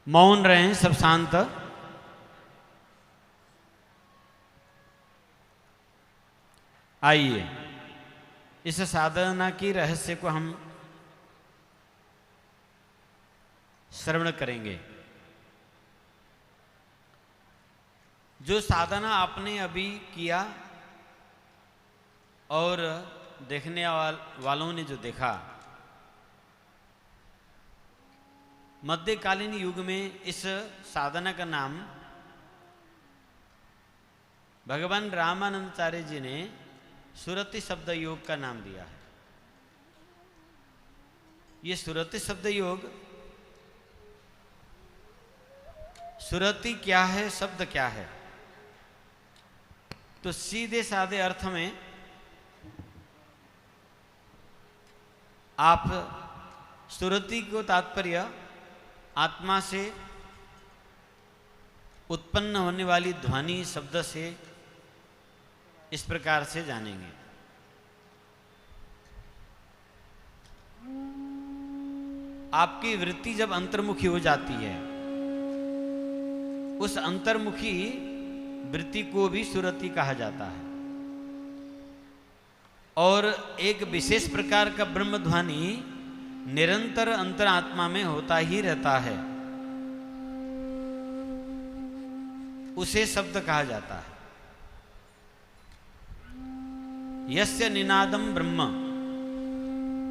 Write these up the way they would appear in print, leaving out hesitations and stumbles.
मौन रहें, सब शांत। आइए इस साधना की रहस्य को हम श्रवण करेंगे। जो साधना आपने अभी किया और देखने वालों ने जो देखा, मध्यकालीन युग में इस साधना का नाम भगवान रामानंदाचार्य जी ने सुरति शब्द योग का नाम दिया है। ये सुरति शब्द योग, सुरति क्या है, शब्द क्या है? तो सीधे साधे अर्थ में आप सुरति को तात्पर्य आत्मा से उत्पन्न होने वाली ध्वनि शब्द से इस प्रकार से जानेंगे। आपकी वृत्ति जब अंतर्मुखी हो जाती है, उस अंतर्मुखी वृत्ति को भी सुरति कहा जाता है। और एक विशेष प्रकार का ब्रह्म ध्वनि निरंतर अंतरात्मा में होता ही रहता है, उसे शब्द कहा जाता है। यस्य निनादम ब्रह्म,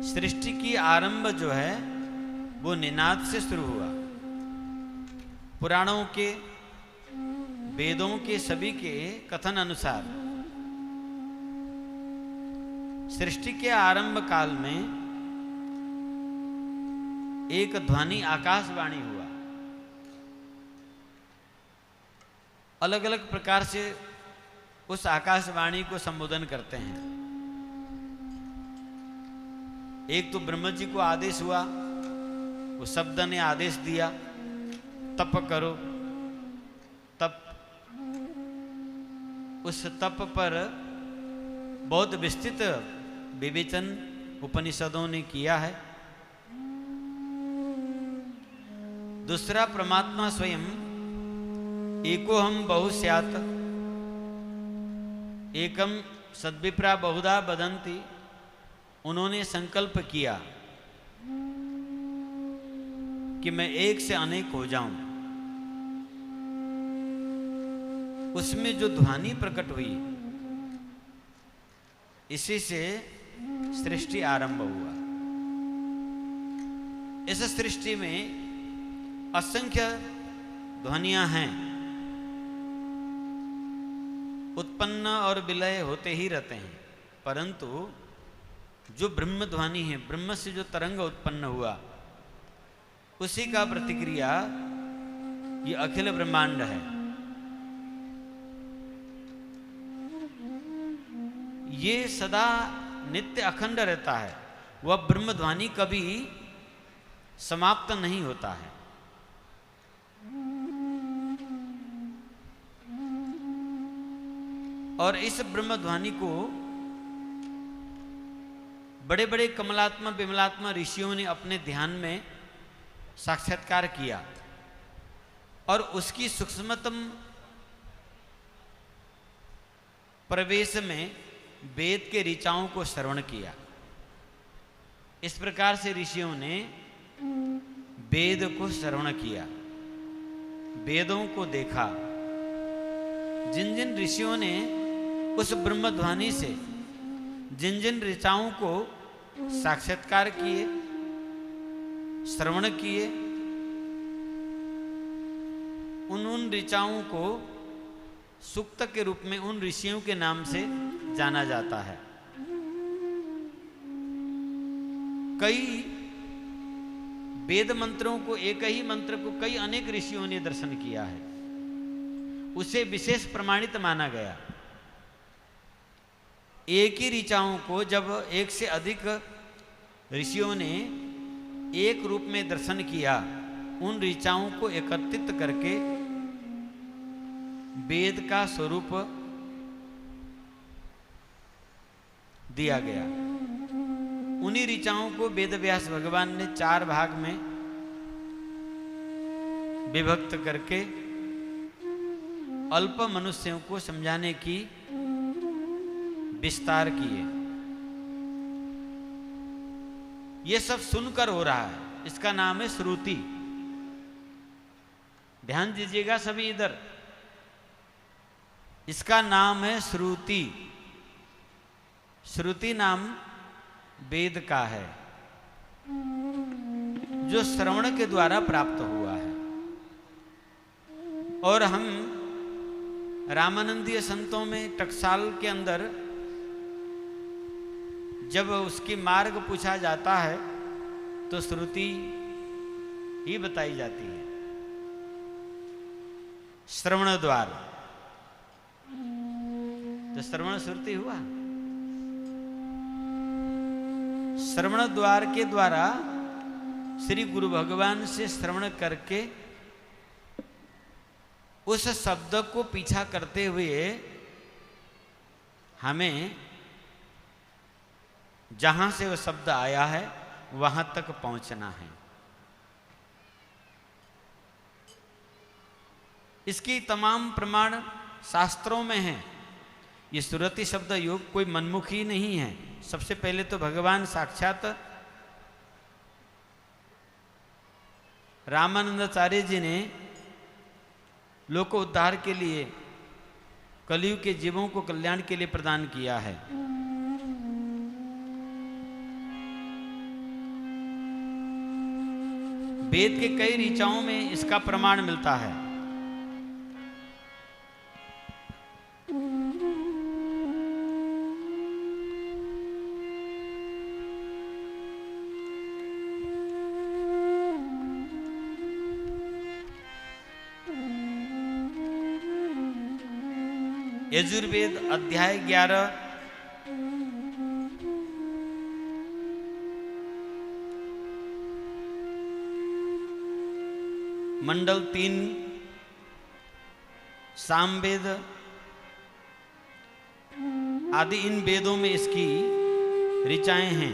सृष्टि की आरंभ जो है वो निनाद से शुरू हुआ। पुराणों के, वेदों के, सभी के कथन अनुसार सृष्टि के आरंभ काल में एक ध्वनि आकाशवाणी हुआ। अलग अलग प्रकार से उस आकाशवाणी को संबोधन करते हैं। एक तो ब्रह्मा जी को आदेश हुआ, वो शब्द ने आदेश दिया, तप करो। तप, उस तप पर बहुत विस्तृत विवेचन उपनिषदों ने किया है। दूसरा, परमात्मा स्वयं एकोहम बहुस्यात्, एकम सद्विप्रा बहुधा वदन्ति, उन्होंने संकल्प किया कि मैं एक से अनेक हो जाऊं। उसमें जो ध्वनि प्रकट हुई, इसी से सृष्टि आरंभ हुआ। इस सृष्टि में असंख्य ध्वनियां हैं, उत्पन्न और विलय होते ही रहते हैं, परंतु जो ब्रह्म ध्वनि है, ब्रह्म से जो तरंग उत्पन्न हुआ, उसी का प्रतिक्रिया ये अखिल ब्रह्मांड है। ये सदा नित्य अखंड रहता है, वह ब्रह्म ध्वनि कभी समाप्त नहीं होता है। और इस ब्रह्म ध्वनि को बड़े बड़े कमलात्मा विमलात्मा ऋषियों ने अपने ध्यान में साक्षात्कार किया और उसकी सूक्ष्मतम प्रवेश में वेद के ऋचाओं को श्रवण किया। इस प्रकार से ऋषियों ने वेद को श्रवण किया, वेदों को देखा। जिन जिन ऋषियों ने उस ब्रह्म ध्वनि से जिन जिन ऋचाओं को साक्षात्कार किए, श्रवण किए, उन ऋचाओं को सूक्त के रूप में उन ऋषियों के नाम से जाना जाता है। कई वेद मंत्रों को, एक ही मंत्र को कई अनेक ऋषियों ने दर्शन किया है, उसे विशेष प्रमाणित माना गया। एक ही ऋचाओं को जब एक से अधिक ऋषियों ने एक रूप में दर्शन किया, उन ऋचाओं को एकत्रित करके वेद का स्वरूप दिया गया। उन्हीं ऋचाओं को वेद व्यास भगवान ने 4 भाग में विभक्त करके अल्प मनुष्यों को समझाने की विस्तार किए। ये सब सुनकर हो रहा है, इसका नाम है श्रुति। ध्यान दीजिएगा सभी इधर, इसका नाम है श्रुति। श्रुति नाम वेद का है, जो श्रवण के द्वारा प्राप्त हुआ है। और हम रामानंदीय संतों में टकसाल के अंदर जब उसकी मार्ग पूछा जाता है तो श्रुति ही बताई जाती है। श्रवण द्वार, तो श्रवण श्रुति हुआ। श्रवण द्वार के द्वारा श्री गुरु भगवान से श्रवण करके उस शब्द को पीछा करते हुए हमें जहां से वो शब्द आया है वहां तक पहुंचना है। इसकी तमाम प्रमाण शास्त्रों में हैं। ये सुरति शब्द योग कोई मनमुखी नहीं है। सबसे पहले तो भगवान साक्षात रामानंदाचार्य जी ने लोक उद्धार के लिए, कलयुग के जीवों को कल्याण के लिए प्रदान किया है। वेद के कई ऋचाओं में इसका प्रमाण मिलता है। यजुर्वेद अध्याय 11 मंडल 3 सामवेद आदि इन वेदों में इसकी ऋचाएं हैं।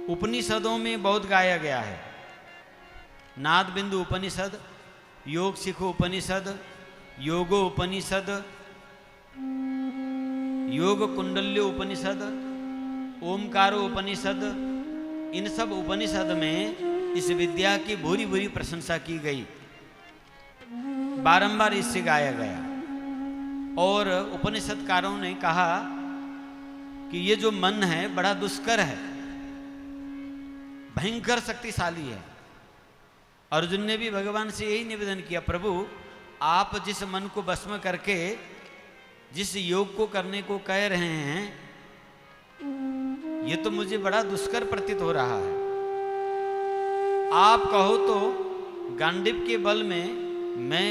उपनिषदों में बहुत गाया गया है। नाद बिंदु उपनिषद, योग सिखो उपनिषद, योगो उपनिषद, योग कुंडल्यो उपनिषद, ओमकारो उपनिषद, इन सब उपनिषद में इस विद्या की भूरी भूरी प्रशंसा की गई। बारंबार इससे गाया गया। और उपनिषदकारों ने कहा कि ये जो मन है बड़ा दुष्कर है, भयंकर शक्तिशाली है। अर्जुन ने भी भगवान से यही निवेदन किया, प्रभु आप जिस मन को भस्म करके जिस योग को करने को कह रहे हैं, ये तो मुझे बड़ा दुष्कर प्रतीत हो रहा है। आप कहो तो गांडीव के बल में मैं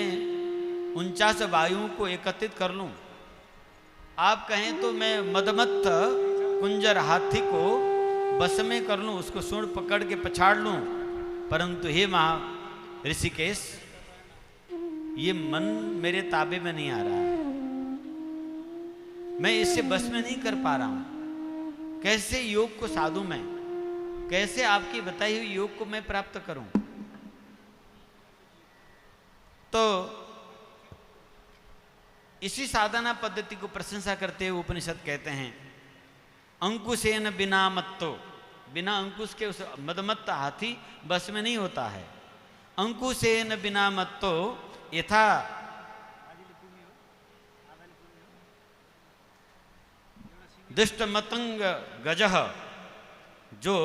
49 वायुओं को एकत्रित कर लूं, आप कहें तो मैं मदमत्त कुंजर हाथी को बस में कर लूं, उसको सूंड पकड़ के पछाड़ लूं, परंतु हे महा ऋषिकेश, ये मन मेरे ताबे में नहीं आ रहा है, मैं इससे बस में नहीं कर पा रहा हूं। कैसे योग को साधूं मैं, कैसे आपकी बताई हुई योग को मैं प्राप्त करूं? तो इसी साधना पद्धति को प्रशंसा करते हुए उपनिषद कहते हैं, अंकुशेन बिना मत्तो, बिना अंकुश के उस मदमत्त हाथी बस में नहीं होता है। अंकुशेन बिना मत्तो यथा दुष्ट मतंग गजह, जो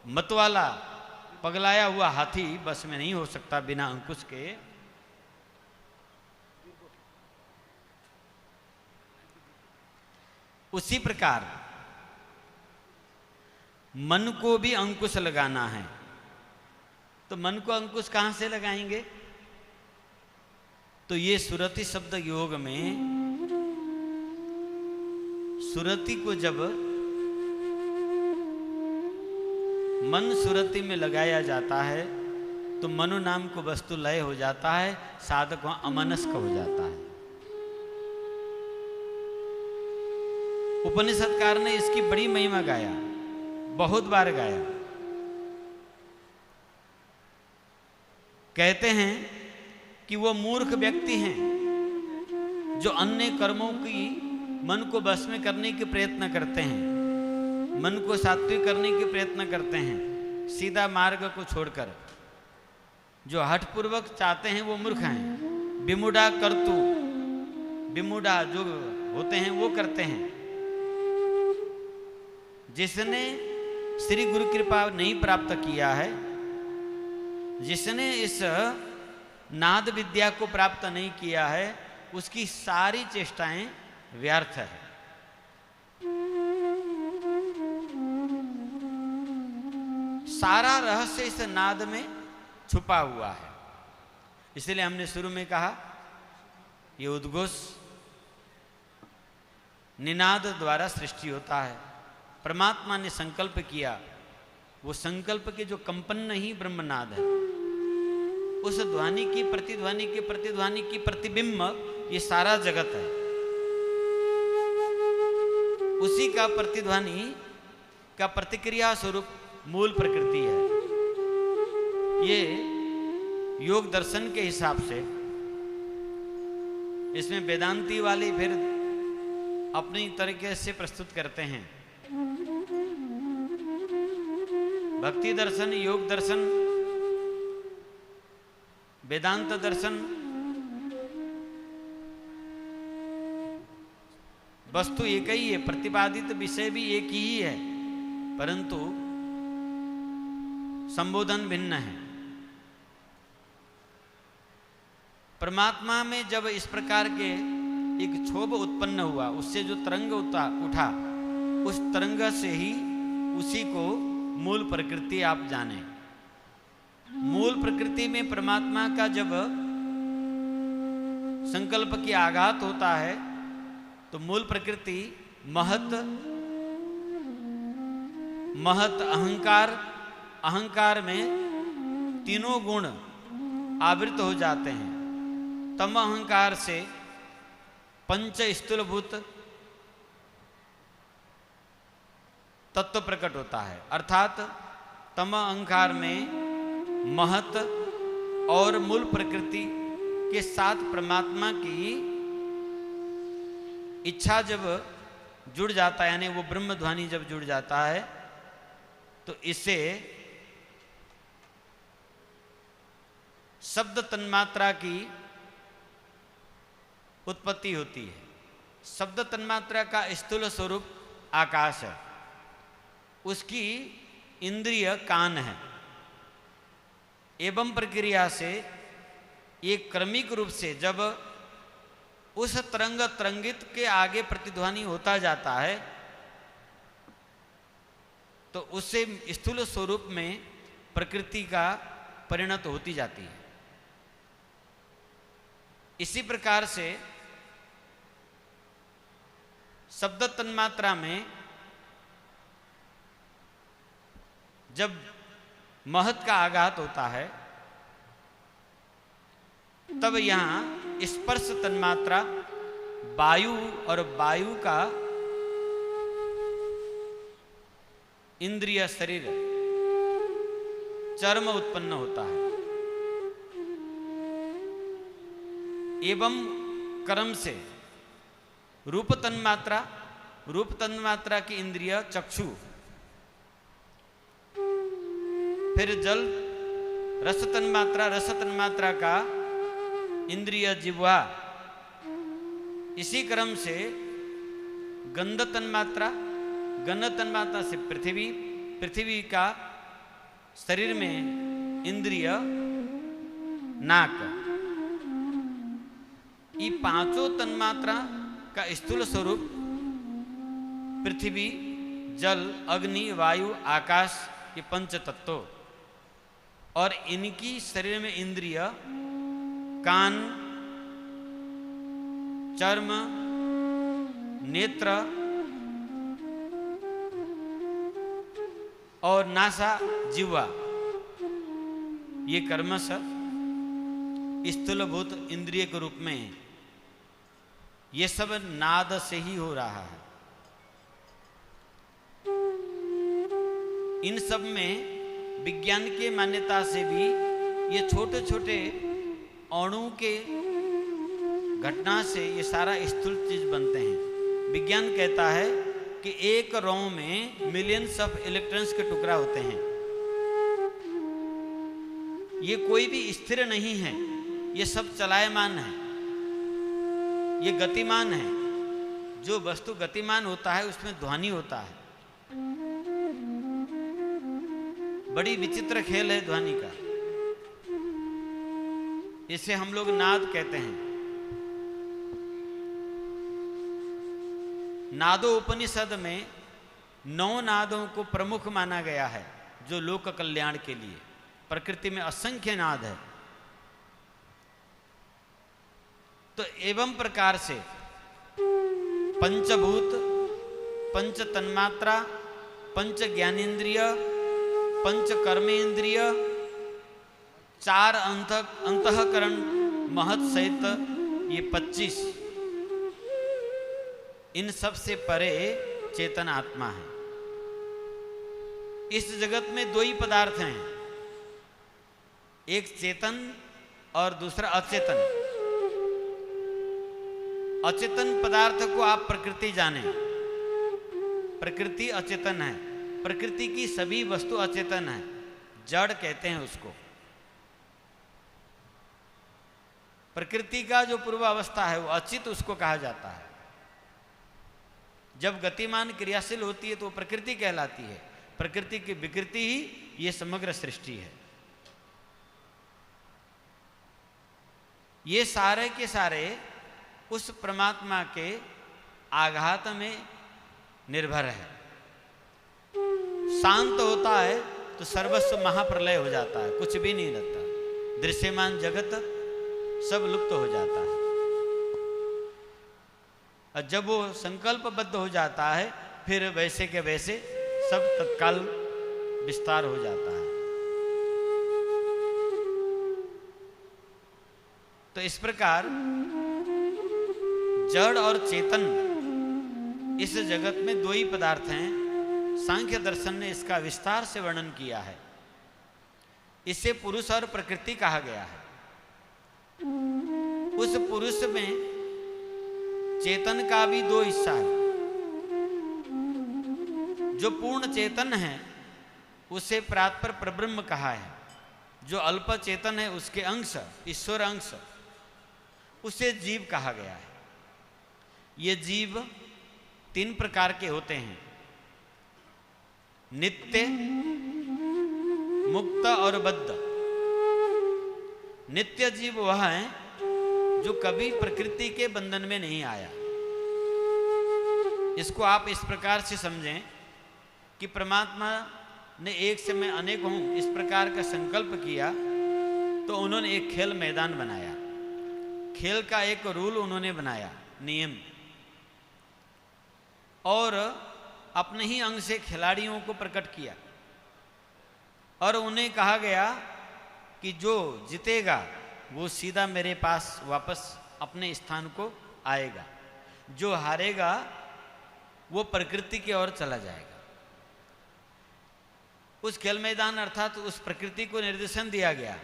मतवाला पगलाया हुआ हाथी बस में नहीं हो सकता बिना अंकुश के। उसी प्रकार मन को भी अंकुश लगाना है। तो मन को अंकुश कहां से लगाएंगे? तो ये सुरति शब्द योग में सुरति को जब मन सुरति में लगाया जाता है तो मनु नाम को वस्तु लय हो जाता है, साधक वहां अमनस्क हो जाता है। उपनिषदकार ने इसकी बड़ी महिमा गाया, बहुत बार गाया। कहते हैं कि वो मूर्ख व्यक्ति हैं जो अन्य कर्मों की मन को बस में करने के प्रयत्न करते हैं, मन को सात्विक करने के प्रयत्न करते हैं, सीधा मार्ग को छोड़कर। जो हठपूर्वक चाहते हैं वो मूर्ख हैं। विमूढ़ा कर्तु, विमूढ़ा जो होते हैं वो करते हैं। जिसने श्री गुरु कृपा नहीं प्राप्त किया है, जिसने इस नाद विद्या को प्राप्त नहीं किया है, उसकी सारी चेष्टाएं व्यर्थ है। सारा रहस्य इस नाद में छुपा हुआ है। इसलिए हमने शुरू में कहा ये उद्घोष निनाद द्वारा सृष्टि होता है। परमात्मा ने संकल्प किया, वो संकल्प के जो कंपन ही ब्रह्मनाद है। उस ध्वनि की प्रतिध्वनि के प्रतिध्वनि की प्रतिबिंब ये सारा जगत है। उसी का प्रतिध्वनि का प्रतिक्रिया स्वरूप मूल प्रकृति है। ये योग दर्शन के हिसाब से, इसमें वेदांती वाले फिर अपनी तरीके से प्रस्तुत करते हैं। भक्ति दर्शन, योग दर्शन, वेदांत दर्शन वस्तु एक ही है, प्रतिपादित विषय भी एक ही है, परंतु संबोधन भिन्न है। परमात्मा में जब इस प्रकार के एक क्षोभ उत्पन्न हुआ, उससे जो तरंग उठा, उस तरंग से ही उसी को मूल प्रकृति आप जाने। मूल प्रकृति में परमात्मा का जब संकल्प की आघात होता है तो मूल प्रकृति महत अहंकार, अहंकार में तीनों गुण आवृत हो जाते हैं। तम अहंकार से पंच स्थूलभूत तत्व प्रकट होता है, अर्थात तम अहंकार में महत और मूल प्रकृति के साथ परमात्मा की इच्छा जब जुड़ जाता है, यानी वो ब्रह्म ध्वनि जब जुड़ जाता है, तो इससे शब्द तन्मात्रा की उत्पत्ति होती है। शब्द तन्मात्रा का स्थूल स्वरूप आकाश है, उसकी इंद्रिय कान है। एवं प्रक्रिया से एक क्रमिक रूप से जब उस तरंगित के आगे प्रतिध्वनि होता जाता है तो उससे स्थूल स्वरूप में प्रकृति का परिणत होती जाती है। इसी प्रकार से शब्द तन्मात्रा में जब महत का आघात होता है तब यहां स्पर्श तन्मात्रा वायु और वायु का इंद्रिय शरीर चर्म उत्पन्न होता है। एवं कर्म से रूप तन्मात्रा की इंद्रिय चक्षु, फिर जल रस तन्मात्रा का इंद्रिय जिह्वा, इसी क्रम से गंध तन्मात्रा से पृथ्वी का शरीर में इंद्रिय नाक। ये पांचों तन्मात्रा का स्थूल स्वरूप पृथ्वी, जल, अग्नि, वायु, आकाश, ये पंच तत्व, और इनकी शरीर में इंद्रिय कान, चर्म, नेत्र और नासा, जिह्वा, ये कर्मश स्थूलभूत इंद्रिय के रूप में ये सब नाद से ही हो रहा है। इन सब में विज्ञान के मान्यता से भी ये छोटे छोटे अणु के घटना से ये सारा स्थूल चीज बनते हैं। विज्ञान कहता है कि एक रॉ में मिलियंस ऑफ इलेक्ट्रॉन्स के टुकड़ा होते हैं। ये कोई भी स्थिर नहीं है, ये सब चलायमान है, ये गतिमान है। जो वस्तु गतिमान होता है उसमें ध्वनि होता है। बड़ी विचित्र खेल है ध्वनि का। इसे हम लोग नाद कहते हैं। नादो उपनिषद में 9 नादों को प्रमुख माना गया है जो लोक कल्याण के लिए। प्रकृति में असंख्य नाद है। तो एवं प्रकार से पंचभूत, पंच तन्मात्रा, पंच ज्ञानेन्द्रिय, पंच कर्मेंद्रिय, 4 अंतःकरण महत सहित ये 25, इन सब से परे चेतन आत्मा है। इस जगत में 2 ही पदार्थ हैं, एक चेतन और दूसरा अचेतन। अचेतन पदार्थ को आप प्रकृति जाने। प्रकृति अचेतन है। प्रकृति की सभी वस्तु अचेतन है, जड़ कहते हैं उसको। प्रकृति का जो पूर्व अवस्था है वो अचित उसको कहा जाता है। जब गतिमान क्रियाशील होती है तो प्रकृति कहलाती है। प्रकृति की विकृति ही ये समग्र सृष्टि है। ये सारे के सारे उस परमात्मा के आघात में निर्भर है। शांत होता है तो सर्वस्व महाप्रलय हो जाता है, कुछ भी नहीं रहता। दृश्यमान जगत सब लुप्त हो जाता है। और जब वो संकल्पबद्ध हो जाता है फिर वैसे के वैसे सब तत्काल विस्तार हो जाता है। तो इस प्रकार जड़ और चेतन इस जगत में 2 ही पदार्थ हैं। सांख्य दर्शन ने इसका विस्तार से वर्णन किया है। इसे पुरुष और प्रकृति कहा गया है। उस पुरुष में चेतन का भी 2 हिस्सा है। जो पूर्ण चेतन है उसे परात्पर परब्रह्म कहा है। जो अल्प चेतन है उसके अंश, ईश्वर अंश, उसे जीव कहा गया है। ये जीव 3 प्रकार के होते हैं, नित्य, मुक्त और बद्ध। नित्य जीव वह है जो कभी प्रकृति के बंधन में नहीं आया। इसको आप इस प्रकार से समझें कि परमात्मा ने एक से मैं अनेक हूं इस प्रकार का संकल्प किया तो उन्होंने एक खेल मैदान बनाया। खेल का एक रूल उन्होंने बनाया, नियम, और अपने ही अंग से खिलाड़ियों को प्रकट किया। और उन्हें कहा गया कि जो जीतेगा वो सीधा मेरे पास वापस अपने स्थान को आएगा, जो हारेगा वो प्रकृति की ओर चला जाएगा। उस खेल मैदान अर्थात उस प्रकृति को निर्देशन दिया गया,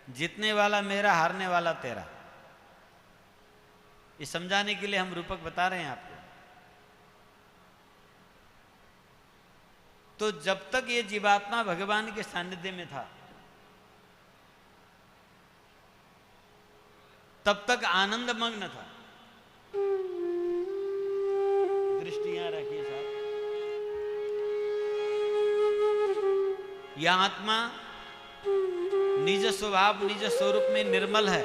जीतने वाला मेरा, हारने वाला तेरा। ये समझाने के लिए हम रूपक बता रहे हैं आपको। तो जब तक ये जीवात्मा भगवान के सानिध्य में था तब तक आनंद मग्न था। दृष्टियां रखिए साहब। यह आत्मा निज स्वभाव, निज स्वरूप में निर्मल है,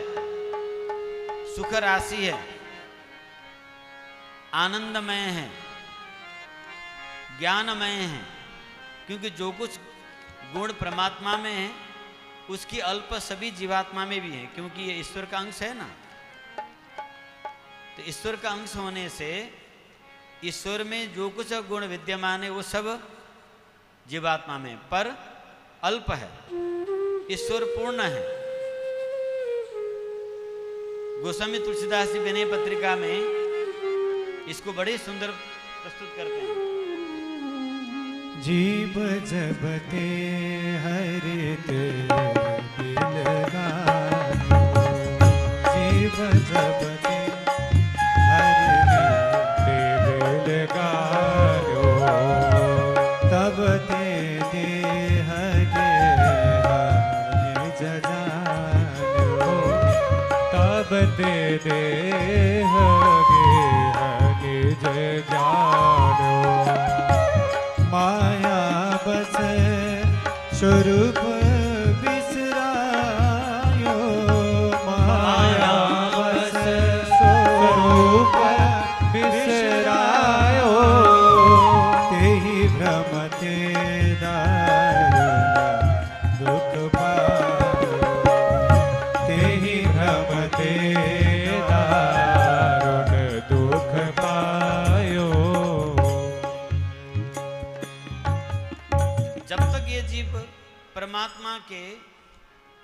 सुख राशि है, आनंदमय है, ज्ञानमय है। क्योंकि जो कुछ गुण परमात्मा में है उसकी अल्प सभी जीवात्मा में भी है, क्योंकि ये ईश्वर का अंश है ना। तो ईश्वर का अंश होने से ईश्वर में जो कुछ गुण विद्यमान है वो सब जीवात्मा में, पर अल्प है। ईश्वर पूर्ण है। गोस्वामी तुलसीदास जी विनय पत्रिका में इसको बड़े सुंदर प्रस्तुत करते हैं। जीव जब ते हरित बिल परमात्मा के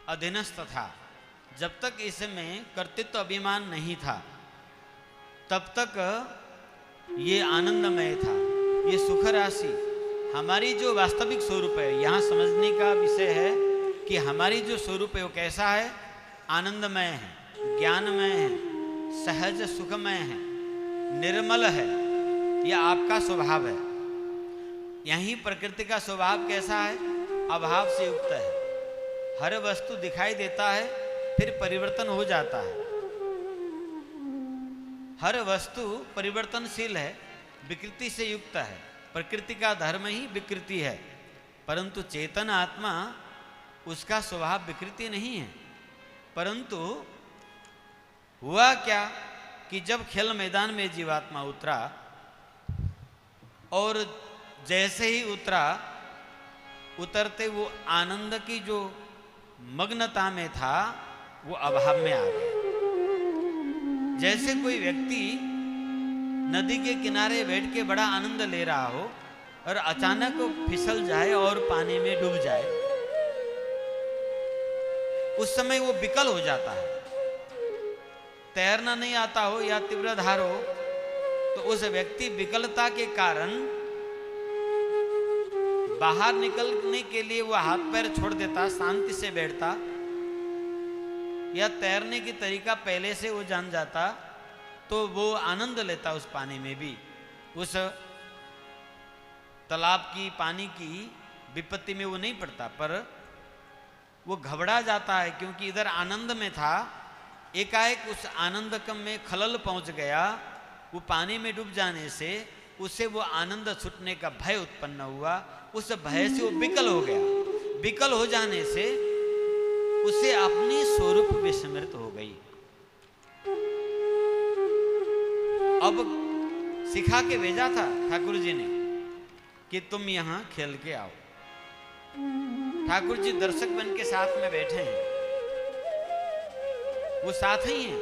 अधीनस्थ था, जब तक इसमें कर्तृत्व अभिमान नहीं था, तब तक ये आनंदमय था। ये सुख राशि हमारी जो वास्तविक स्वरूप है, यहाँ समझने का विषय है कि हमारी जो स्वरूप है वो कैसा है? आनंदमय है, ज्ञानमय है, सहज सुखमय है, निर्मल है। यह आपका स्वभाव है। यहीं प्रकृति का स्वभाव कैसा है? अभाव से युक्त है। हर वस्तु दिखाई देता है, फिर परिवर्तन हो जाता है। हर वस्तु परिवर्तनशील है, विकृति से युक्त है। प्रकृति का धर्म ही विकृति है, परंतु चेतन आत्मा, उसका स्वभाव विकृति नहीं है। परंतु हुआ क्या कि जब खेल मैदान में जीवात्मा उतरा, और जैसे ही उतरा, उतरते वो आनंद की जो मग्नता में था वो अभाव में आ गया। जैसे कोई व्यक्ति नदी के किनारे बैठ के बड़ा आनंद ले रहा हो और अचानक वो फिसल जाए और पानी में डूब जाए, उस समय वो विकल हो जाता है। तैरना नहीं आता हो या तीव्र धार हो, तो उस व्यक्ति विकलता के कारण बाहर निकलने के लिए वो हाथ पैर छोड़ देता, शांति से बैठता, या तैरने की तरीका पहले से वो जान जाता, तो वो आनंद लेता उस पानी में भी। उस तालाब की, पानी की विपत्ति में वो नहीं पड़ता, पर वो घबरा जाता है, क्योंकि इधर आनंद में था, एकाएक उस आनंद में खलल पहुंच गया। वो पानी में डूब जाने से उसे वो आनंद छूटने का भय उत्पन्न हुआ। उस भय से वो विकल हो गया। विकल हो जाने से उसे अपनी स्वरूप विस्मृत हो गई। अब सिखा के भेजा था ठाकुर जी ने कि तुम यहां खेल के आओ। ठाकुर जी दर्शक बन के साथ में बैठे हैं, वो साथ ही हैं,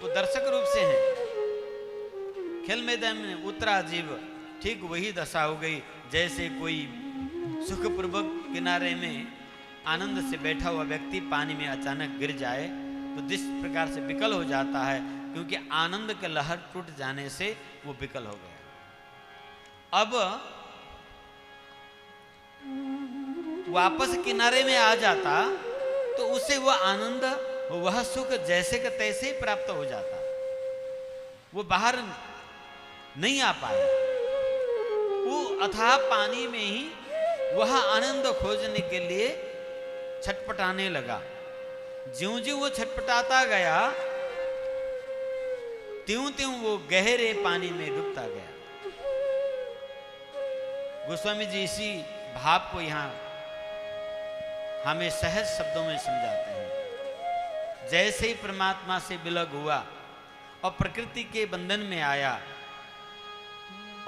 वो दर्शक रूप से हैं। खेल मैदान में उतरा जीव, ठीक वही दशा हो गई जैसे कोई सुखपूर्वक किनारे में आनंद से बैठा हुआ व्यक्ति पानी में अचानक गिर जाए तो जिस प्रकार से विकल हो जाता है, क्योंकि आनंद के लहर टूट जाने से वो विकल हो गया। अब वापस किनारे में आ जाता तो उसे वह आनंद, वह सुख जैसे का तैसे ही प्राप्त हो जाता। वो बाहर नहीं आ पाया। वो अथाह पानी में ही वह आनंद खोजने के लिए छटपटाने लगा। ज्यों-ज्यों वो छटपटाता गया, त्यों-त्यों वो गहरे पानी में डूबता गया। गोस्वामी जी इसी भाव को यहाँ हमें सहज शब्दों में समझाते हैं। जैसे ही परमात्मा से विलग हुआ और प्रकृति के बंधन में आया,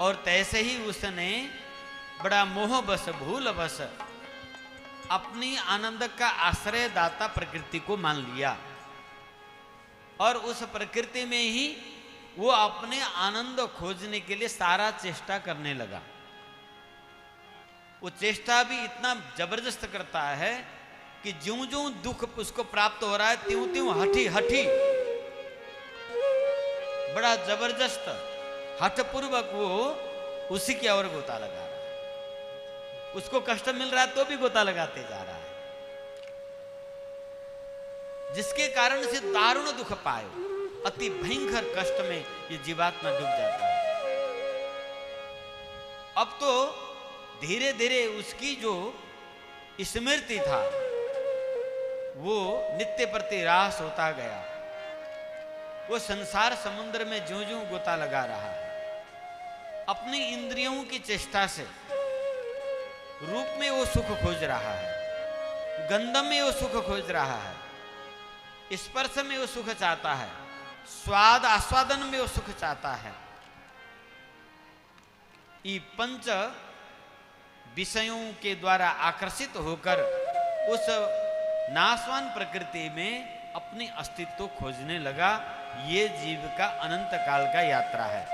और तैसे ही उसने बड़ा मोह बस, भूल बस अपनी आनंद का आश्रय दाता प्रकृति को मान लिया, और उस प्रकृति में ही वो अपने आनंद खोजने के लिए सारा चेष्टा करने लगा। वो चेष्टा भी इतना जबरदस्त करता है कि ज्यों-ज्यों दुख उसको प्राप्त हो रहा है, त्यों-त्यों हठी बड़ा जबरदस्त हठपूर्वक वो उसी की ओर गोता लगा रहा है। उसको कष्ट मिल रहा है तो भी गोता लगाते जा रहा है, जिसके कारण से दारुण दुख पाए, अति भयंकर कष्ट में ये जीवात्मा डूब जाता है। अब तो धीरे धीरे उसकी जो स्मृति था वो नित्य प्रति ह्रास होता गया। वो संसार समुद्र में ज्यों-ज्यों गोता लगा रहा है, अपनी इंद्रियों की चेष्टा से रूप में वो सुख खोज रहा है, गंध में वो सुख खोज रहा है, स्पर्श में वो सुख चाहता है, स्वाद आस्वादन में वो सुख चाहता है। ये पंच विषयों के द्वारा आकर्षित होकर उस नाशवान प्रकृति में अपनी अस्तित्व खोजने लगा। ये जीव का अनंत काल का यात्रा है।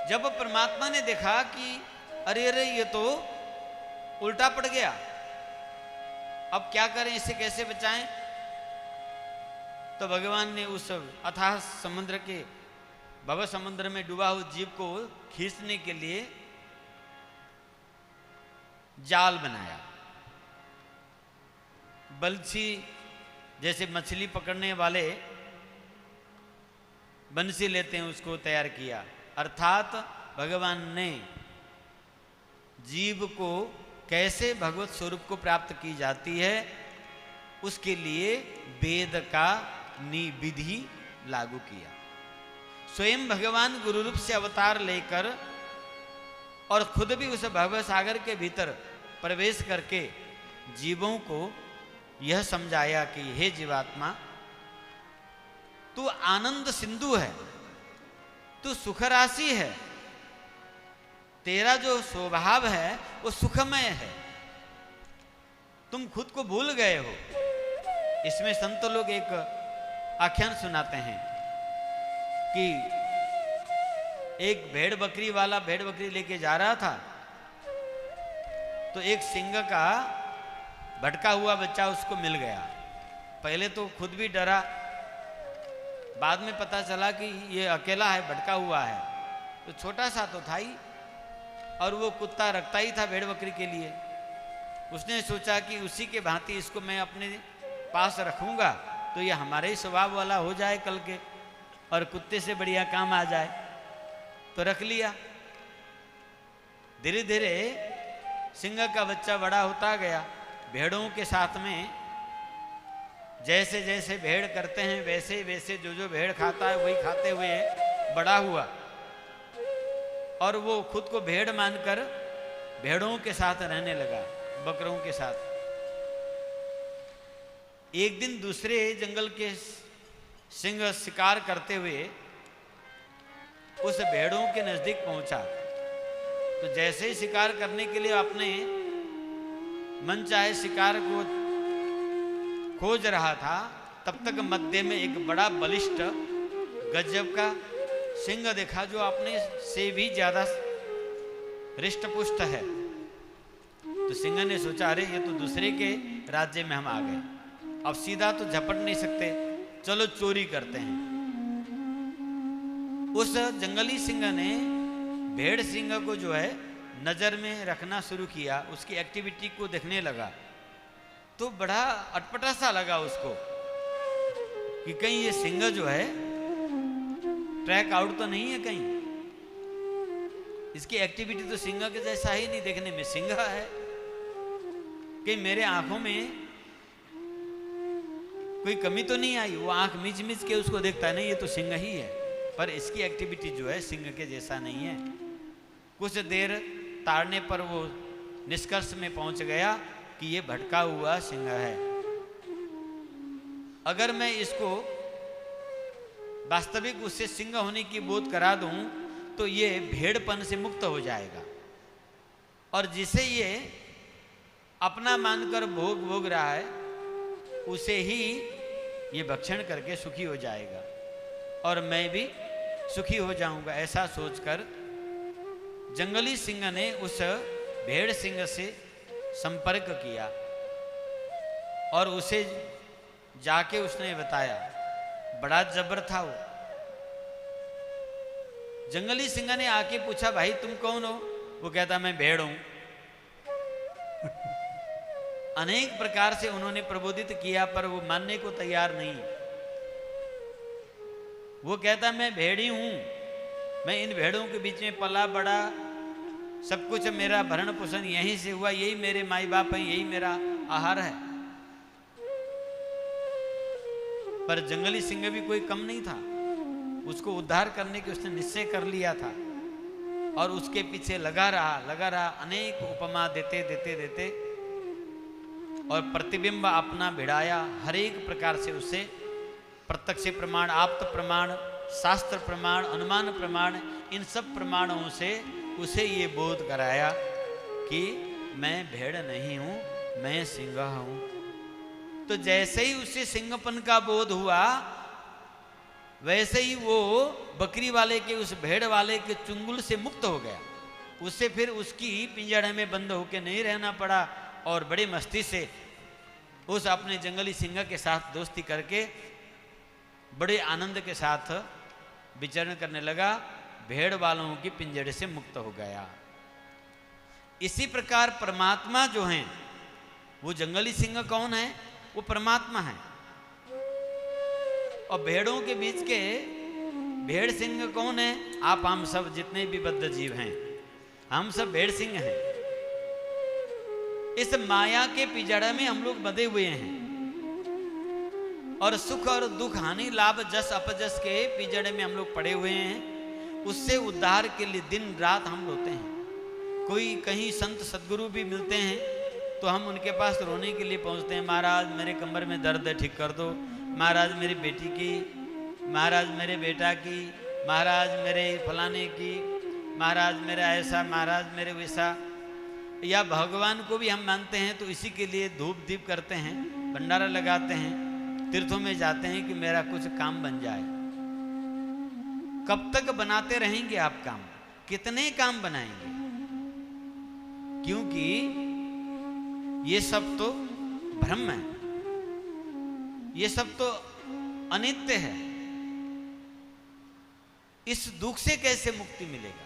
जब परमात्मा ने देखा कि अरे अरे ये तो उल्टा पड़ गया, अब क्या करें, इसे कैसे बचाएं। तो भगवान ने उस अथाह समुद्र के भव समुद्र में डूबा हुआ जीव को खींचने के लिए जाल बनाया। बंसी, जैसे मछली पकड़ने वाले बंसी लेते हैं, उसको तैयार किया। अर्थात भगवान ने जीव को कैसे भगवत स्वरूप को प्राप्त की जाती है उसके लिए वेद का विधि लागू किया। स्वयं भगवान गुरु रूप से अवतार लेकर और खुद भी उस भव सागर के भीतर प्रवेश करके जीवों को यह समझाया कि हे जीवात्मा, तू आनंद सिंधु है, तू सुख राशि है, तेरा जो स्वभाव है वो सुखमय है, तुम खुद को भूल गए हो। इसमें संत लोग एक आख्यान सुनाते हैं कि एक भेड़ बकरी वाला भेड़ बकरी लेके जा रहा था, तो एक सिंह का भटका हुआ बच्चा उसको मिल गया। पहले तो खुद भी डरा, बाद में पता चला कि ये अकेला है, भटका हुआ है, तो छोटा सा तो था ही, और वो कुत्ता रखता ही था भेड़ बकरी के लिए। उसने सोचा कि उसी के भांति इसको मैं अपने पास रखूंगा तो ये हमारे ही स्वभाव वाला हो जाए कल के, और कुत्ते से बढ़िया काम आ जाए, तो रख लिया। धीरे धीरे सिंह का बच्चा बड़ा होता गया, भेड़ों के साथ में जैसे जैसे भेड़ करते हैं वैसे वैसे जो जो भेड़ खाता है वही खाते हुए बड़ा हुआ, और वो खुद को भेड़ मानकर भेड़ों के साथ रहने लगा, बकरों के साथ। एक दिन दूसरे जंगल के सिंह शिकार करते हुए उस भेड़ों के नजदीक पहुंचा, तो जैसे ही शिकार करने के लिए अपने मन चाहे शिकार को खोज रहा था, तब तक मध्य में एक बड़ा बलिष्ठ गजब का सिंह देखा, जो अपने से भी ज्यादा हृष्ट पुष्ट है। तो सिंह ने सोचा, अरे ये तो दूसरे के राज्य में हम आ गए, अब सीधा तो झपट नहीं सकते, चलो चोरी करते हैं। उस जंगली सिंह ने भेड़ सिंह को जो है नजर में रखना शुरू किया, उसकी एक्टिविटी को देखने लगा, तो बड़ा अटपटा सा लगा उसको कि कहीं ये सिंह जो है ट्रैक आउट तो नहीं है, कहीं इसकी एक्टिविटी तो सिंह के जैसा ही नहीं, देखने में सिंह है, कहीं मेरे आंखों में कोई कमी तो नहीं आई। वो आंख मिच मिच के उसको देखता है, नहीं ये तो सिंह ही है, पर इसकी एक्टिविटी जो है सिंह के जैसा नहीं है। कुछ देर ताड़ने पर वो निष्कर्ष में पहुंच गया कि ये भटका हुआ सिंह है, अगर मैं इसको वास्तविक उससे सिंह होने की बोध करा दूं तो ये भेड़पन से मुक्त हो जाएगा, और जिसे ये अपना मानकर भोग रहा है उसे ही ये भक्षण करके सुखी हो जाएगा, और मैं भी सुखी हो जाऊंगा। ऐसा सोचकर जंगली सिंह ने उस भेड़ सिंह से संपर्क किया, और उसे जाके उसने बताया, बड़ा जबर था वो। जंगली सिंह ने आके पूछा, भाई तुम कौन हो? वो कहता, मैं भेड़ हूं। अनेक प्रकार से उन्होंने प्रबोधित किया, पर वो मानने को तैयार नहीं। वो कहता, मैं भेड़ी हूं, मैं इन भेड़ों के बीच में पला बड़ा, सब कुछ मेरा भरण पोषण यहीं से हुआ, यही मेरे माई बाप हैं, यही मेरा आहार है। पर जंगली सिंह भी कोई कम नहीं था, उसको उद्धार करने के उसने निश्चय कर लिया था, और उसके पीछे लगा रहा, अनेक उपमा देते और प्रतिबिंब अपना भिड़ाया, हर एक प्रकार से उसे प्रत्यक्ष प्रमाण, आप्त प्रमाण, शास्त्र प्रमाण, अनुमान प्रमाण, इन सब प्रमाणों से उसे ये बोध कराया कि मैं भेड़ नहीं हूं, मैं सिंह हूं। तो जैसे ही उसे सिंहपन का बोध हुआ, वैसे ही वो बकरी वाले के, उस भेड़ वाले के चुंगल से मुक्त हो गया। उसे फिर उसकी पिंजड़े में बंद होकर नहीं रहना पड़ा और बड़ी मस्ती से उस अपने जंगली सिंह के साथ दोस्ती करके बड़े आनंद के साथ विचरण करने लगा, भेड़ वालों की पिंजड़े से मुक्त हो गया। इसी प्रकार परमात्मा जो हैं, वो जंगली सिंह कौन है? वो परमात्मा है। और भेड़ों के बीच के भेड़ सिंह कौन है? आप हम सब जितने भी बद्ध जीव हैं, हम सब भेड़ सिंह हैं। इस माया के पिंजड़े में हम लोग बंधे हुए हैं और सुख और दुख, हानि लाभ, जस अपजस के पिंजड़े में हम लोग पड़े हुए हैं। उससे उद्धार के लिए दिन रात हम रोते हैं। कोई कहीं संत सदगुरु भी मिलते हैं तो हम उनके पास रोने के लिए पहुंचते हैं, महाराज मेरे कमर में दर्द है, ठीक कर दो, महाराज मेरी बेटी की, महाराज मेरे बेटा की, महाराज मेरे फलाने की, महाराज मेरा ऐसा, महाराज मेरे वैसा। या भगवान को भी हम मानते हैं तो इसी के लिए धूप दीप करते हैं, भंडारा लगाते हैं, तीर्थों में जाते हैं कि मेरा कुछ काम बन जाए। कब तक बनाते रहेंगे आप काम? कितने काम बनाएंगे? क्योंकि ये सब तो भ्रम है, ये सब तो अनित्य है। इस दुख से कैसे मुक्ति मिलेगा?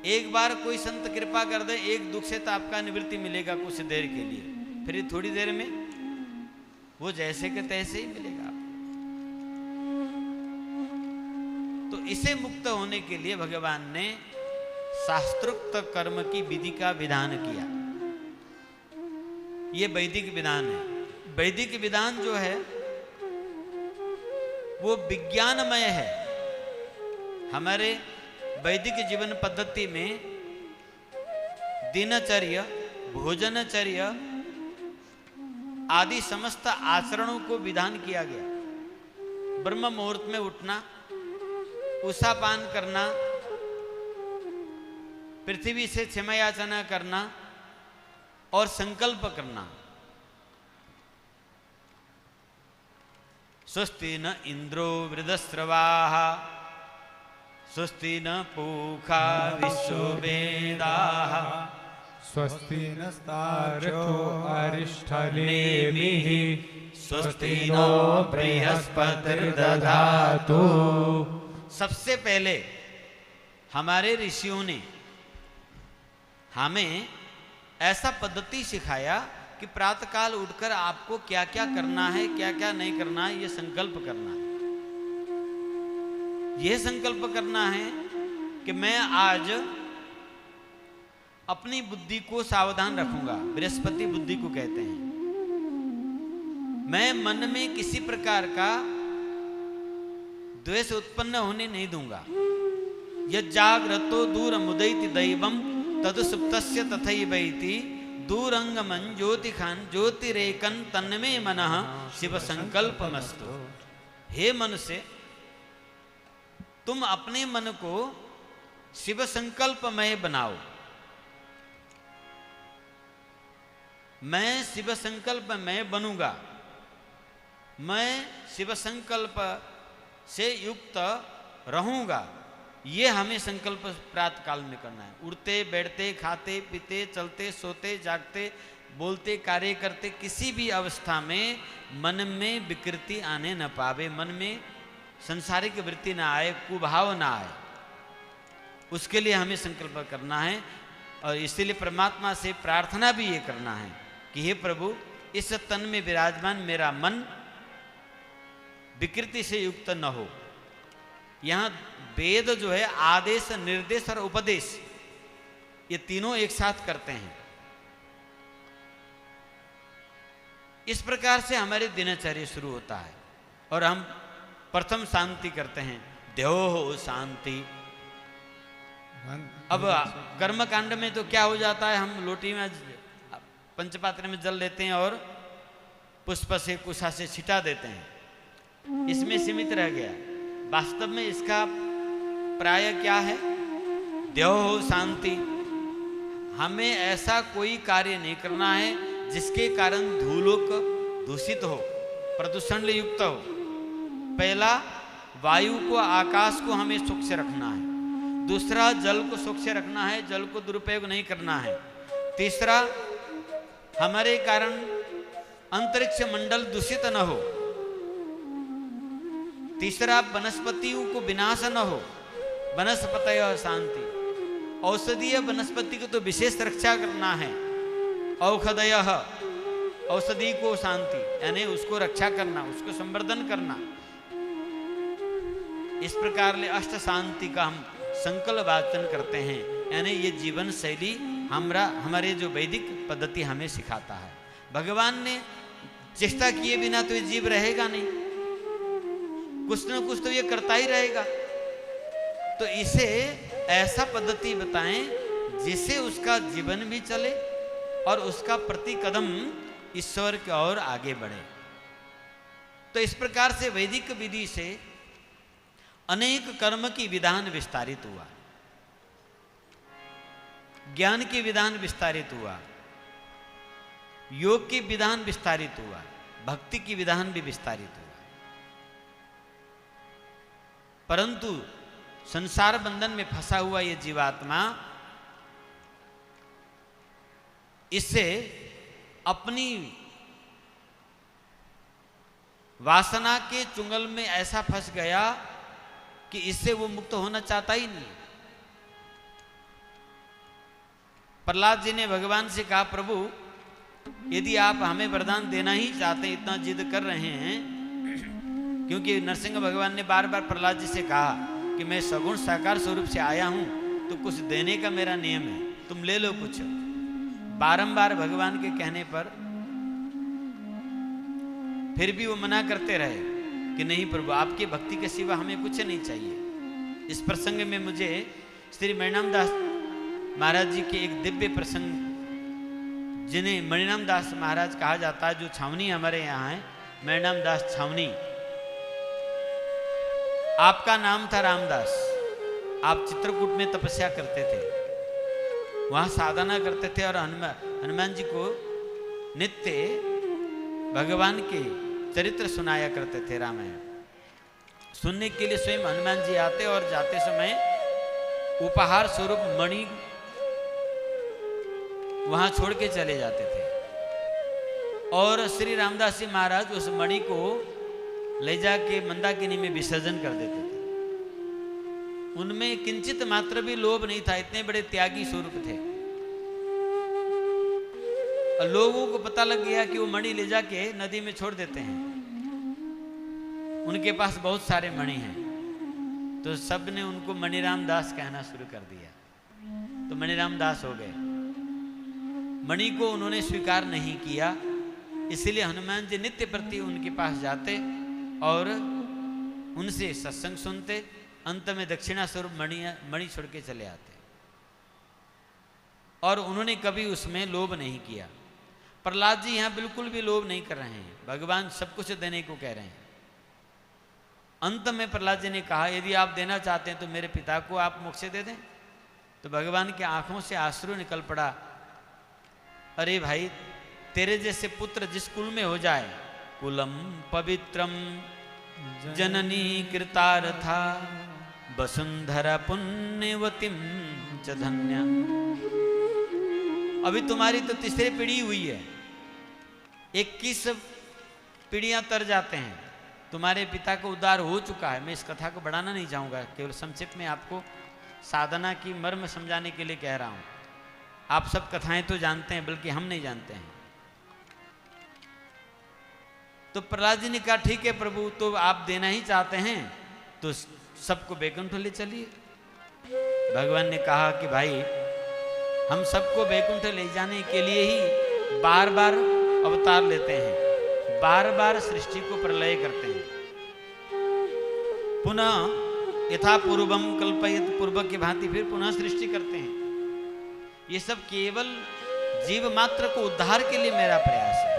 एक बार कोई संत कृपा कर दे, एक दुख से तो आपका निवृत्ति मिलेगा कुछ देर के लिए, फिर थोड़ी देर में वो जैसे के तैसे ही मिलेगा आपको। तो इसे मुक्त होने के लिए भगवान ने शास्त्रोक्त कर्म की विधि का विधान किया। ये वैदिक विधान है। वैदिक विधान जो है वो विज्ञानमय है। हमारे वैदिक जीवन पद्धति में दिनचर्या, भोजनचर्या आदि समस्त आचरणों को विधान किया गया। ब्रह्म मुहूर्त में उठना, उषापान करना, पृथ्वी से क्षमा याचना करना और संकल्प करना। स्वस्ति न इंद्रो वृदस्रवाः स्वस्ति न पूषा विश्ववेदाः स्वस्ति नस्तार्क्ष्यो अरिष्ठनेमिः स्वस्ति नो बृहस्पतिर्दधातु। सबसे पहले हमारे ऋषियों ने हमें ऐसा पद्धति सिखाया कि प्रातःकाल उठकर आपको क्या क्या करना है, क्या क्या नहीं करना है, ये संकल्प करना है। यह संकल्प करना है कि मैं आज अपनी बुद्धि को सावधान रखूंगा। बृहस्पति बुद्धि को कहते हैं। मैं मन में किसी प्रकार का द्वेष उत्पन्न होने नहीं दूंगा। यज्जाग्रतो दूरमुदैति दैवम तदुसुप्तस्य तथैवैति दूरंगमं ज्योतिखान ज्योतिरेकन तन्मे मनः शिव संकल्पमस्तु। हे मनुष्य, तुम अपने मन को शिव संकल्पमय बनाओ। मैं शिव संकल्पमय बनूंगा। मैं शिव संकल्प से युक्त रहूंगा। ये हमें संकल्प प्रातः काल में करना है। उठते बैठते, खाते पीते, चलते सोते, जागते, बोलते, कार्य करते, किसी भी अवस्था में मन में विकृति आने न पावे, मन में संसारिक वृत्ति ना आए, कुभाव ना आए, उसके लिए हमें संकल्प करना है। और इसीलिए परमात्मा से प्रार्थना भी ये करना है कि हे प्रभु, इस तन में विराजमान मेरा मन विकृति से युक्त न हो। यहाँ वेद जो है आदेश, निर्देश और उपदेश, ये तीनों एक साथ करते हैं। इस प्रकार से हमारी दिनचर्या शुरू होता है और हम प्रथम शांति करते हैं, देहो शांति। अब कर्मकांड में तो क्या हो जाता है, हम लोटी में पंचपात्र में जल लेते हैं और पुष्प से कुशा से छिटा देते हैं, इसमें सीमित रह गया। वास्तव में इसका प्राय क्या है, देहो शांति। हमें ऐसा कोई कार्य नहीं करना है जिसके कारण धूलोक दूषित हो, प्रदूषण युक्त हो। पहला, वायु को, आकाश को हमें स्वच्छ रखना है। दूसरा, जल को स्वच्छ रखना है, जल को दुरुपयोग नहीं करना है। तीसरा, हमारे कारण अंतरिक्ष मंडल दूषित न हो। तीसरा, वनस्पतियों को विनाश न हो, वनस्पतय शांति। औषधीय वनस्पति को तो विशेष रक्षा करना है। औषधय, औषधि को शांति, यानी उसको रक्षा करना, उसको संवर्धन करना। इस प्रकार ले अष्ट शांति का हम संकल्प वाचन करते हैं। यानी ये जीवन शैली हमारे जो वैदिक पद्धति हमें सिखाता है। भगवान ने चेष्टा किए बिना तो ये जीव रहेगा नहीं, कुछ न कुछ तो ये करता ही रहेगा। तो इसे ऐसा पद्धति बताएं जिससे उसका जीवन भी चले और उसका प्रति कदम ईश्वर की ओर आगे बढ़े। तो इस प्रकार से वैदिक विधि से अनेक कर्म की विधान विस्तारित हुआ, ज्ञान की विधान विस्तारित हुआ, योग की विधान विस्तारित हुआ, भक्ति की विधान भी विस्तारित हुआ। परंतु संसार बंधन में फंसा हुआ ये जीवात्मा इससे अपनी वासना के चुंगल में ऐसा फंस गया कि इससे वो मुक्त होना चाहता ही नहीं। प्रहलाद जी ने भगवान से कहा, प्रभु यदि आप हमें वरदान देना ही चाहते हैं, इतना जिद कर रहे हैं, क्योंकि नरसिंह भगवान ने बार बार प्रहलाद जी से कहा कि मैं सगुण साकार स्वरूप से आया हूं, तो कुछ देने का मेरा नियम है, तुम ले लो कुछ। बारंबार भगवान के कहने पर फिर भी वो मना करते रहे कि नहीं प्रभु, आपकी भक्ति के सिवा हमें कुछ नहीं चाहिए। इस प्रसंग में मुझे श्री मणिनाम दास महाराज जी के एक दिव्य प्रसंग, जिन्हें मणिनाम दास महाराज कहा जाता है, जो छावनी हमारे यहाँ है, मणिनाम दास छावनी। आपका नाम था रामदास। आप चित्रकूट में तपस्या करते थे, वहां साधना करते थे और हनुमान जी को नित्य भगवान के चरित्र सुनाया करते थे। रामायण सुनने के लिए स्वयं हनुमान जी आते और जाते समय उपहार स्वरूप मणि वहां छोड़ के चले जाते थे। और श्री रामदास जी महाराज उस मणि को ले जाके मंदाकिनी में विसर्जन कर देते थे। उनमें किंचित मात्र भी लोभ नहीं था, इतने बड़े त्यागी स्वरूप थे। और लोगों को पता लग गया कि वो मणि ले जाके नदी में छोड़ देते हैं, उनके पास बहुत सारे मणि हैं, तो सब ने उनको मणिराम दास कहना शुरू कर दिया, तो मणिराम दास हो गए। मणि को उन्होंने स्वीकार नहीं किया, इसलिए हनुमान जी नित्य प्रति उनके पास जाते और उनसे सत्संग सुनते। अंत में दक्षिणा स्वरूप मणि छोड़ के चले आते और उन्होंने कभी उसमें लोभ नहीं किया। प्रहलाद जी यहाँ बिल्कुल भी लोभ नहीं कर रहे हैं, भगवान सब कुछ देने को कह रहे हैं। अंत में प्रहलाद जी ने कहा, यदि आप देना चाहते हैं तो मेरे पिता को आप मोक्ष दे दें। तो भगवान की आंखों से आंसू निकल पड़ा। अरे भाई, तेरे जैसे पुत्र जिस कुल में हो जाए, कुलम पवित्रम जननी कृतार्था वसुंधरा पुण्यवतीम च धन्या। अभी तुम्हारी तो तीसरी पीढ़ी हुई है, 21 पीढ़ियां तर जाते हैं, तुम्हारे पिता को उद्धार हो चुका है। मैं इस कथा को बढ़ाना नहीं चाहूंगा, केवल संक्षिप्त में आपको साधना की मर्म समझाने के लिए कह रहा हूं। आप सब कथाएं तो जानते हैं, बल्कि हम नहीं जानते हैं। तो प्रहलाद जी ने कहा, ठीक है प्रभु, तो आप देना ही चाहते हैं तो सबको बैकुंठ ले चलिए। भगवान ने कहा कि भाई, हम सबको बैकुंठ ले जाने के लिए ही बार बार अवतार लेते हैं, बार बार सृष्टि को प्रलय करते हैं, पुनः यथा पूर्वम कल्पयत, पूर्व की भांति फिर पुनः सृष्टि करते हैं। ये सब केवल जीव मात्र को उद्धार के लिए मेरा प्रयास है।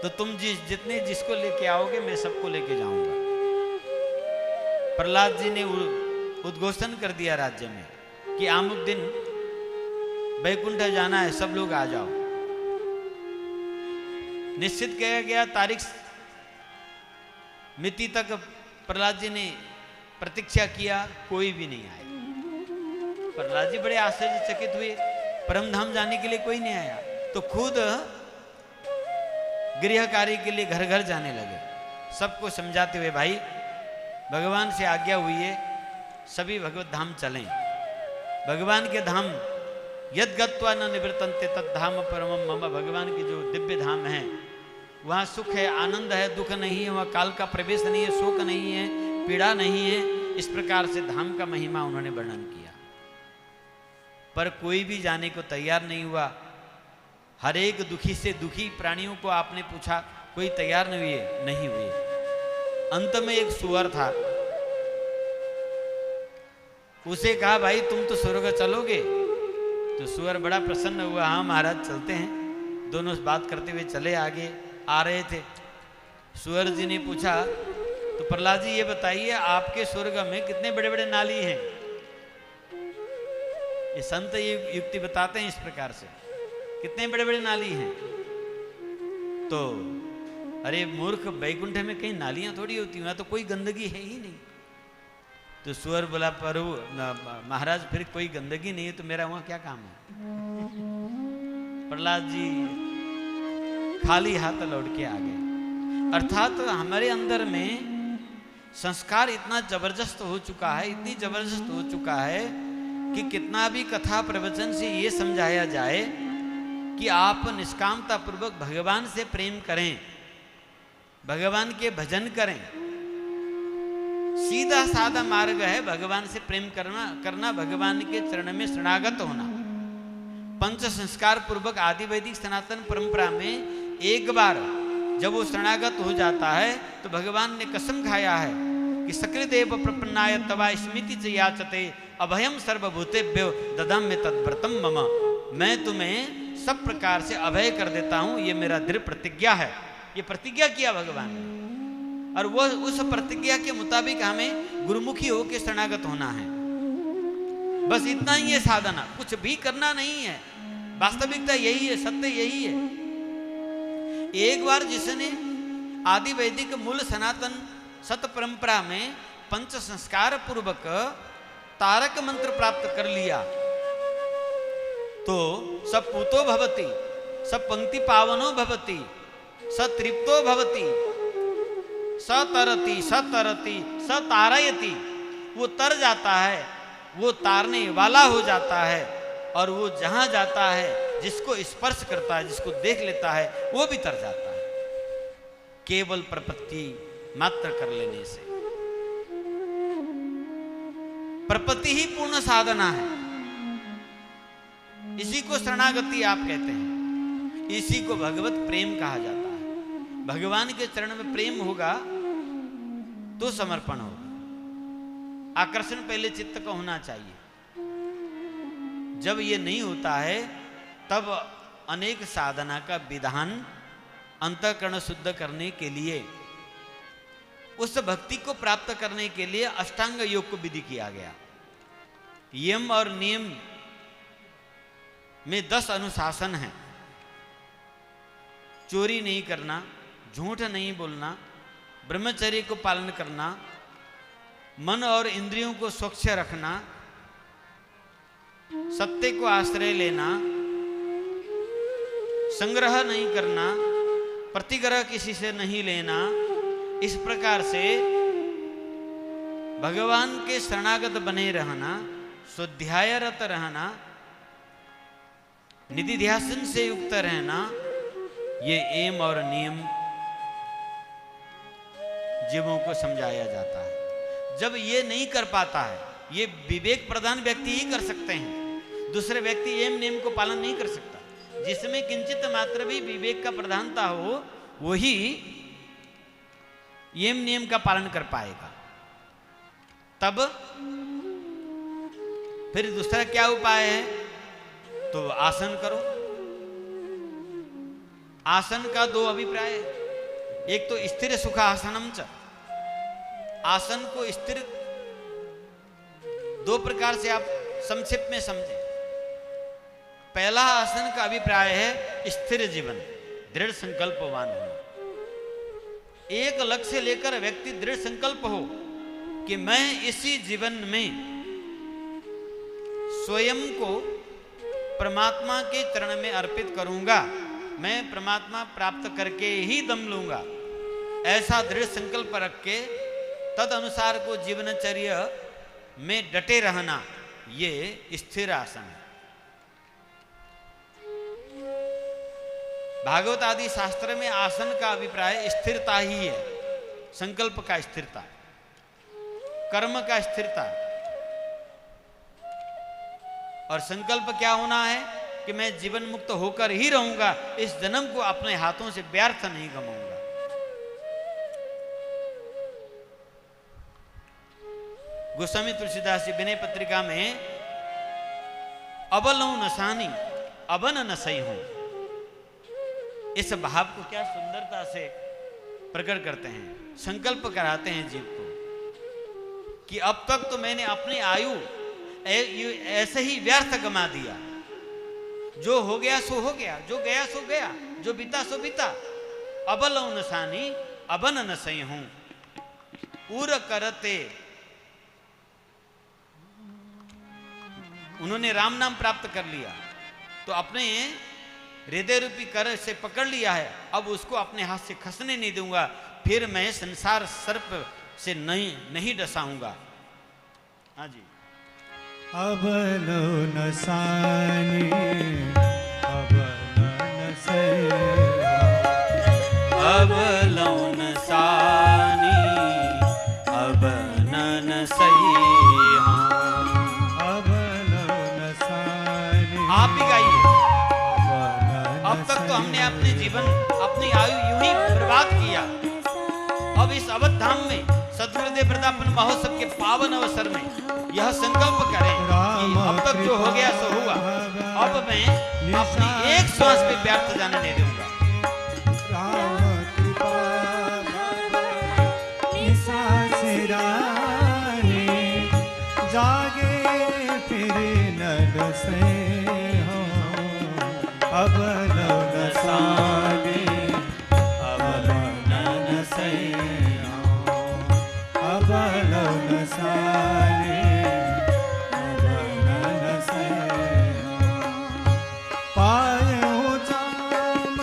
तो तुम जितने जिसको लेके आओगे, मैं सबको लेके जाऊंगा। प्रहलाद जी ने उद्घोषण कर दिया राज्य में कि आमुद्दीन बैकुंठ जाना है, सब लोग आ जाओ। निश्चित किया गया तारीख मिति तक प्रहलाद जी ने प्रतीक्षा किया, कोई भी नहीं आया। प्रहलाद जी बड़े आश्चर्यचकित हुए, परम धाम जाने के लिए कोई नहीं आया। तो खुद गृह कार्य के लिए घर घर जाने लगे, सबको समझाते हुए, भाई भगवान से आज्ञा हुई है, सभी भगवत धाम चलें। भगवान के धाम यद गत्वा न निवृत्तन्ते तद धाम परमम मम, भगवान के जो दिव्य धाम है वहाँ सुख है, आनंद है, दुख नहीं है, वहाँ काल का प्रवेश नहीं है, शोक नहीं है, पीड़ा नहीं है। इस प्रकार से धाम का महिमा उन्होंने वर्णन किया, पर कोई भी जाने को तैयार नहीं हुआ। हर एक दुखी से दुखी प्राणियों को आपने पूछा, कोई तैयार नहीं हुए। अंत में एक सुअर था, उसे कहा, भाई तुम तो स्वर्ग चलोगे। तो सुअर बड़ा प्रसन्न हुआ, हाँ महाराज चलते हैं। दोनों बात करते हुए चले आगे आ रहे थे। सुअर जी ने पूछा, तो प्रहलाद जी ये बताइए, आपके स्वर्ग में कितने बड़े बड़े नाली हैं? ये संत ये युक्ति बताते हैं इस प्रकार से, कितने बड़े बड़े नाली हैं। तो अरे मूर्ख, वैकुंठ में कहीं नालियां थोड़ी होती, वहां तो कोई गंदगी है ही नहीं। तो सुअर बोला, प्रभु महाराज फिर कोई गंदगी नहीं है तो मेरा वहां क्या काम है? प्रहलाद जी खाली हाथ लौट के आ गए। अर्थात हमारे अंदर में संस्कार इतना जबरदस्त हो चुका है, इतनी जबरदस्त हो चुका है कि कितना भी कथा प्रवचन से ये समझाया जाए कि आप निष्कामता पूर्वक भगवान से प्रेम करें, भगवान के भजन करें। सीधा साधा मार्ग है भगवान से प्रेम करना, भगवान के चरण में शरणागत होना। पंच संस्कार पूर्वक आदि वैदिक सनातन परंपरा में एक बार जब वो शरणागत हो जाता है तो भगवान ने कसम खाया है कि सकृदेव प्रपन्नाय तवा स्मृति च याचते अभयम सर्वभूतेभ्यो ददाम्य तद्व्रतम मम। मैं तुम्हें सब प्रकार से अभय कर देता हूं, ये मेरा दृढ़ प्रतिज्ञा है। ये प्रतिज्ञा किया भगवान ने, और वो उस प्रतिज्ञा के मुताबिक हमें गुरुमुखी होकर शरणागत होना है। बस इतना ही है साधना, कुछ भी करना नहीं है। वास्तविकता यही है, सत्य यही है। एक बार जिसने आदि वैदिक मूल सनातन सत परंपरा में पंच संस्कार पूर्वक तारक मंत्र प्राप्त कर लिया तो स पूतो भवति, स पंक्ति पावनो भवति, स तृप्तो भवति, स तरति स तरति स तारयति। वो तर जाता है, वो तारने वाला हो जाता है, और वो जहां जाता है, जिसको स्पर्श करता है, जिसको देख लेता है, वो भी तर जाता है, केवल प्रपत्ति मात्र कर लेने से। प्रपत्ति ही पूर्ण साधना है। इसी को शरणागति आप कहते हैं, इसी को भगवत प्रेम कहा जाता है। भगवान के चरण में प्रेम होगा तो समर्पण होगा। आकर्षण पहले चित्त का होना चाहिए। जब ये नहीं होता है तब अनेक साधना का विधान अंतःकरण शुद्ध करने के लिए, उस भक्ति को प्राप्त करने के लिए अष्टांग योग को विधि किया गया। यम और नियम में 10 अनुशासन हैं। चोरी नहीं करना, झूठ नहीं बोलना, ब्रह्मचर्य को पालन करना, मन और इंद्रियों को स्वच्छ रखना, सत्य को आश्रय लेना, संग्रह नहीं करना, प्रतिग्रह किसी से नहीं लेना। इस प्रकार से भगवान के शरणागत बने रहना, स्वाध्यायरत रहना, निधि ध्यान से युक्त रहना, ये एम और नियम जीवों को समझाया जाता है। जब ये नहीं कर पाता है, ये विवेक प्रधान व्यक्ति ही कर सकते हैं, दूसरे व्यक्ति एम नियम को पालन नहीं कर सकता। जिसमें किंचित मात्र भी विवेक का प्रधानता हो, वही एम नियम का पालन कर पाएगा। तब फिर दूसरा क्या उपाय है? तो आसन करो। आसन का 2 अभिप्राय है। एक तो स्थिर सुखासनम च, आसन को स्थिर 2 प्रकार से आप संक्षेप में समझें। पहला आसन का अभिप्राय है स्थिर जीवन, दृढ़ संकल्पवान होना। एक लक्ष्य लेकर व्यक्ति दृढ़ संकल्प हो कि मैं इसी जीवन में स्वयं को परमात्मा के चरण में अर्पित करूंगा, मैं परमात्मा प्राप्त करके ही दम लूंगा, ऐसा दृढ़ संकल्प रख के तद अनुसार को जीवनचर्या में डटे रहना, ये स्थिर आसन है। भागवत आदि शास्त्र में आसन का अभिप्राय स्थिरता ही है, संकल्प का स्थिरता, कर्म का स्थिरता। और संकल्प क्या होना है कि मैं जीवन मुक्त होकर ही रहूंगा, इस जन्म को अपने हाथों से व्यर्थ नहीं गमाऊंगा। गोस्वामी तुलसीदास जी विनय पत्रिका में अबलऊ नसानी अबन नसई हूं, इस भाव को क्या सुंदरता से प्रकट करते हैं, संकल्प कराते हैं जीव को कि अब तक तो मैंने अपनी आयु ऐसे ही व्यर्थ गमा दिया, जो हो गया सो हो गया, जो गया सो गया, जो बीता सो बीता। अबलऊ नसानी अबन नसई हूं, उर करते, उन्होंने राम नाम प्राप्त कर लिया तो अपने हृदय रूपी कर से पकड़ लिया है, अब उसको अपने हाथ से खसने नहीं दूंगा, फिर मैं संसार सर्प से नहीं डसाऊंगा। हाँ जी। अबलो नसानी अबन नसई, अबलो नसानी अबन नसई हूं। आप भी गाइए। अब तक तो हमने अपने जीवन अपनी आयु यूं ही बर्बाद किया, अब इस अवध धाम में सद्गुरुदेव वृंदावन महोत्सव के पावन अवसर में यह संकल्प करें कि अब तक जो हो गया सो हुआ, अब मैं अपनी एक श्वास पे व्यर्थ जाने नहीं दूंगा। जागे फिर न डसे हो, अबलो नसानी अबन नसई हो, अबलो नसानी अबन नसई हो। पायो जाम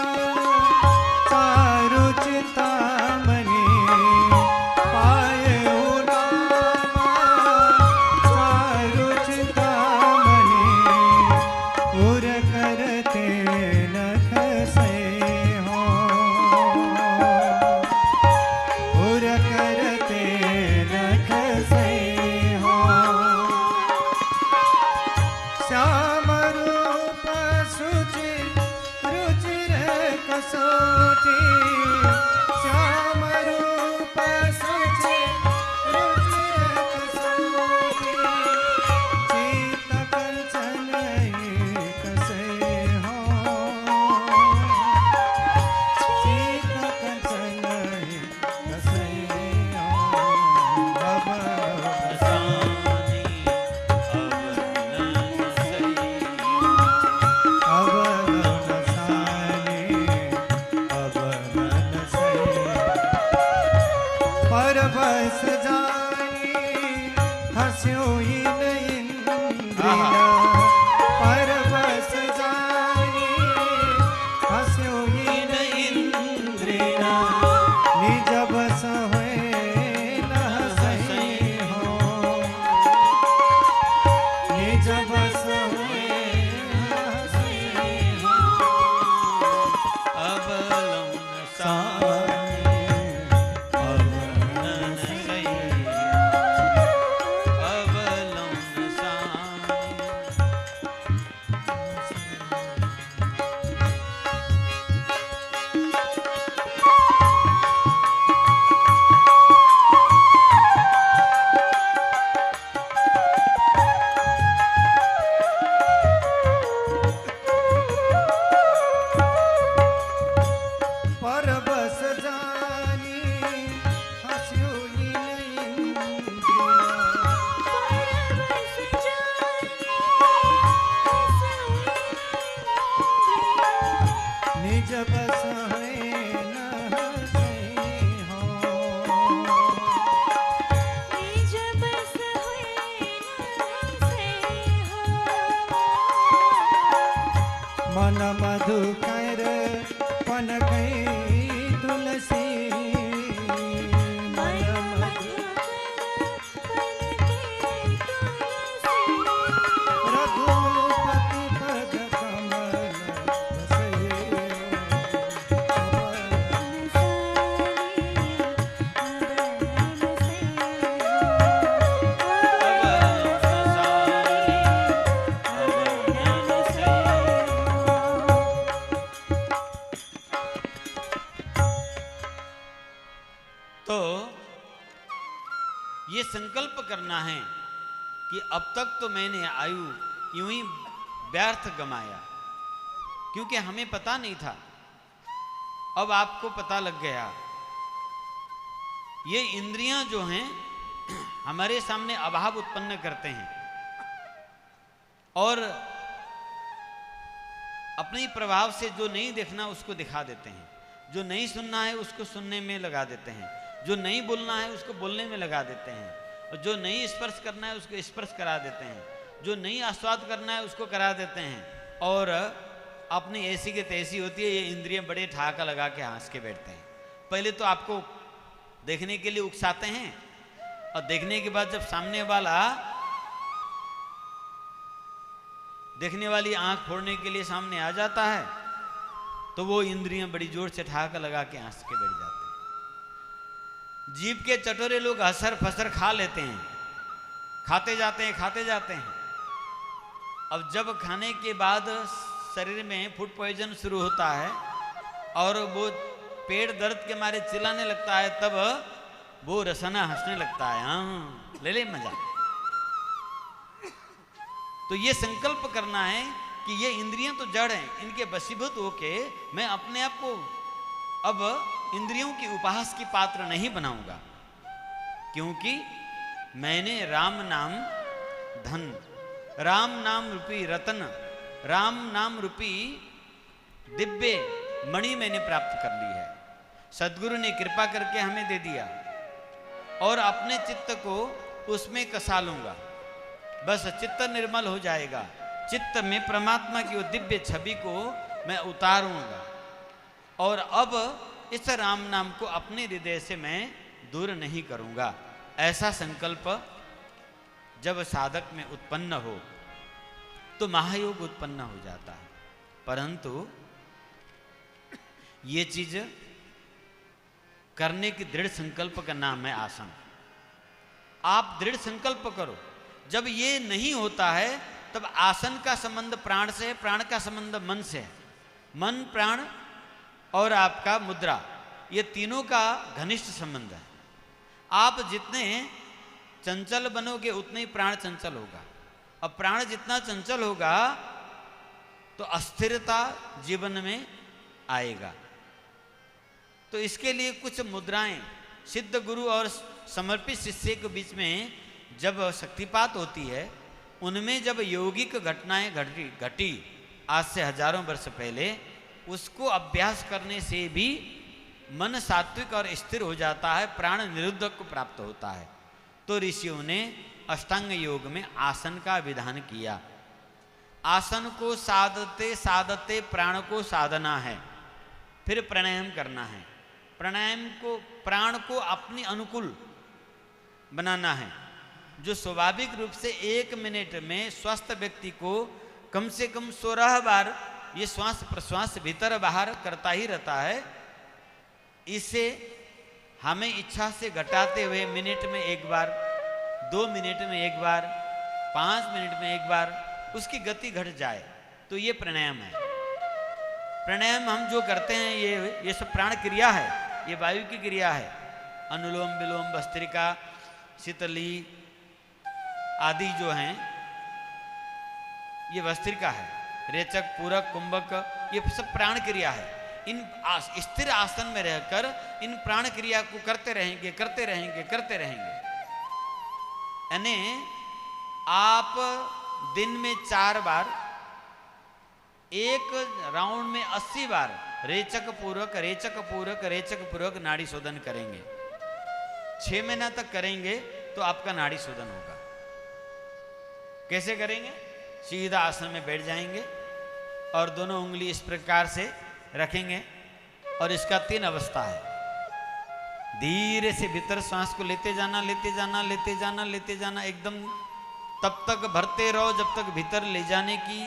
चारु चिंतामणि, पायो नाम चारु चिंतामणि, उर करते नख से हो, उर करते नख से हो। श्याम रूप सुचि रुचिर कसोटी, श्याम रूप सुचि रुचिर कसोटी, चित कंचन कसे हो, चित कंचन कसे हो। अबलो नसानी अबन नसई, अबलो नसानी अबन नसई। परबस जानी हस्योहीन इंद्रिया, परबस जानी हस्योहीन इंद्रिया, निज बस हुए न हसई हो, निज बस हुए न हसई हो। अबलो नसानी अबन नसई, अबलो नसानी मन मधुकर पन गई तुलसी मन रघुपति पद कमल बसहि तो ये संकल्प करना है कि अब तक तो मैंने आयु यूं ही व्यर्थ गमाया, क्योंकि हमें पता नहीं था। अब आपको पता लग गया। ये इंद्रियां जो हैं हमारे सामने अभाव उत्पन्न करते हैं और अपने प्रभाव से जो नहीं देखना उसको दिखा देते हैं, जो नहीं सुनना है उसको सुनने में लगा देते हैं, जो नहीं बोलना है उसको बोलने में लगा देते हैं, और जो नहीं स्पर्श करना है उसको स्पर्श करा देते हैं, जो नहीं आस्वाद करना है उसको करा देते हैं। और अपनी ऐसी की तैसी होती है। ये इंद्रियां बड़े ठहाका लगा के हंस के बैठते हैं। पहले तो आपको देखने के लिए उकसाते हैं और देखने के बाद जब सामने वाला देखने वाली आंख फोड़ने के लिए सामने आ जाता है तो वो इंद्रियां बड़ी जोर से ठहाका लगा के हंस के बैठ जाते हैं। जीभ के चटोरे लोग हसर फसर खा लेते हैं, खाते जाते हैं। अब जब खाने के बाद शरीर में फूड पॉइजन शुरू होता है और वो पेट दर्द के मारे चिल्लाने लगता है, तब वो रसना हंसने लगता है। हाँ, ले मजा। तो ये संकल्प करना है कि ये इंद्रियां तो जड़ हैं, इनके वशीभूत होके मैं अपने आप को अब इंद्रियों की उपहास की पात्र नहीं बनाऊंगा, क्योंकि मैंने राम नाम धन, राम नाम रूपी रतन, राम नाम रूपी दिव्य मणि मैंने प्राप्त कर ली है। सद्गुरु ने कृपा करके हमें दे दिया और अपने चित्त को उसमें कसा लूंगा। बस चित्त निर्मल हो जाएगा। चित्त में परमात्मा की वो दिव्य छवि को मैं उतारूंगा और अब इस राम नाम को अपने हृदय से मैं दूर नहीं करूंगा। ऐसा संकल्प जब साधक में उत्पन्न हो तो महायोग उत्पन्न हो जाता है। परंतु ये चीज करने की दृढ़ संकल्प का नाम है आसन। आप दृढ़ संकल्प करो। जब ये नहीं होता है तब आसन का संबंध प्राण से है, प्राण का संबंध मन से है। मन, प्राण और आपका मुद्रा, ये तीनों का घनिष्ठ संबंध है। आप जितने चंचल बनोगे उतने ही प्राण चंचल होगा। अब प्राण जितना चंचल होगा तो अस्थिरता जीवन में आएगा। तो इसके लिए कुछ मुद्राएं सिद्ध गुरु और समर्पित शिष्य के बीच में जब शक्तिपात होती है, उनमें जब यौगिक घटनाएं घटी आज से हजारों वर्ष पहले, उसको अभ्यास करने से भी मन सात्विक और स्थिर हो जाता है, प्राण निरुद्धक को प्राप्त होता है। तो ऋषियों ने अष्टांग योग में आसन का विधान किया। आसन को साधते साधते प्राण को साधना है, फिर प्राणायाम करना है। प्राणायाम को प्राण को अपने अनुकूल बनाना है। जो स्वाभाविक रूप से 1 मिनट में स्वस्थ व्यक्ति को कम से कम 16 बार ये श्वास प्रश्वास भीतर बाहर करता ही रहता है, इसे हमें इच्छा से घटाते हुए मिनट में 1 बार, 2 मिनट में 1 बार, 5 मिनट में 1 बार उसकी गति घट जाए, तो ये प्राणायाम है। प्राणायाम हम जो करते हैं ये सब प्राण क्रिया है, ये वायु की क्रिया है। अनुलोम विलोम, भस्त्रिका, शीतली आदि जो हैं ये भस्त्रिका है। रेचक, पूरक, कुंभक, ये सब प्राण क्रिया है। इन स्थिर आसन में रहकर इन प्राण क्रिया को करते रहेंगे। यानी आप दिन में 4 बार, एक राउंड में 80 बार रेचक पूर्वक नाड़ी शोधन करेंगे। 6 महीना तक करेंगे तो आपका नाड़ी शोधन होगा। कैसे करेंगे? सीधा आसन में बैठ जाएंगे, और दोनों उंगली इस प्रकार से रखेंगे और इसका 3 अवस्था है। धीरे से भीतर श्वास को लेते जाना, लेते जाना, लेते जाना, लेते जाना, एकदम तब तक भरते रहो जब तक भीतर ले जाने की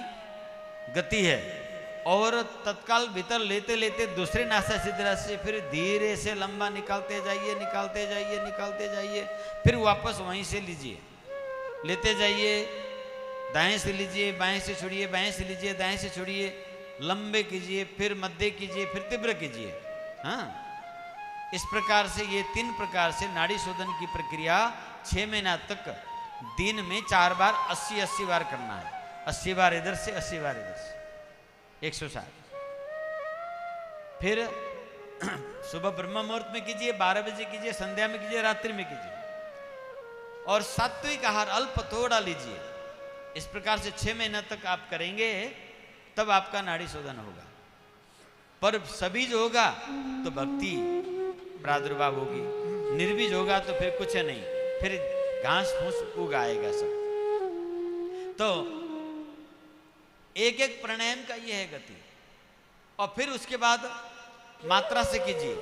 गति है, और तत्काल भीतर लेते लेते दूसरे नासा छिद्र से फिर धीरे से लंबा निकालते जाइए, निकालते जाइए, निकालते जाइए, फिर वापस वहीं से लीजिए, लेते जाइए, दाएं से लीजिए, बाएं से छोड़िए, बाएं से लीजिए, दाएं से छोड़िए, लंबे कीजिए, फिर मध्य कीजिए, फिर तीव्र कीजिए। हाँ, इस प्रकार से ये 3 प्रकार से नाड़ी शोधन की प्रक्रिया 6 महीना तक दिन में 4 बार 80-80 बार करना है। 80 बार इधर से, 80 बार इधर से, 160। फिर सुबह ब्रह्म मुहूर्त में कीजिए, 12 बजे कीजिए, संध्या में कीजिए, रात्रि में कीजिए, और सात्विक आहार अल्प थोड़ा लीजिए। इस प्रकार से 6 महीना तक आप करेंगे, तब आपका नाड़ी शोधन होगा। पर सबीज होगा तो भक्ति प्रादुर्भाव होगी, निर्बीज होगा तो फिर कुछ नहीं, फिर घास फूस उग आएगा सब। तो एक एक प्राणायाम का यह है गति। और फिर उसके बाद मात्रा से कीजिए,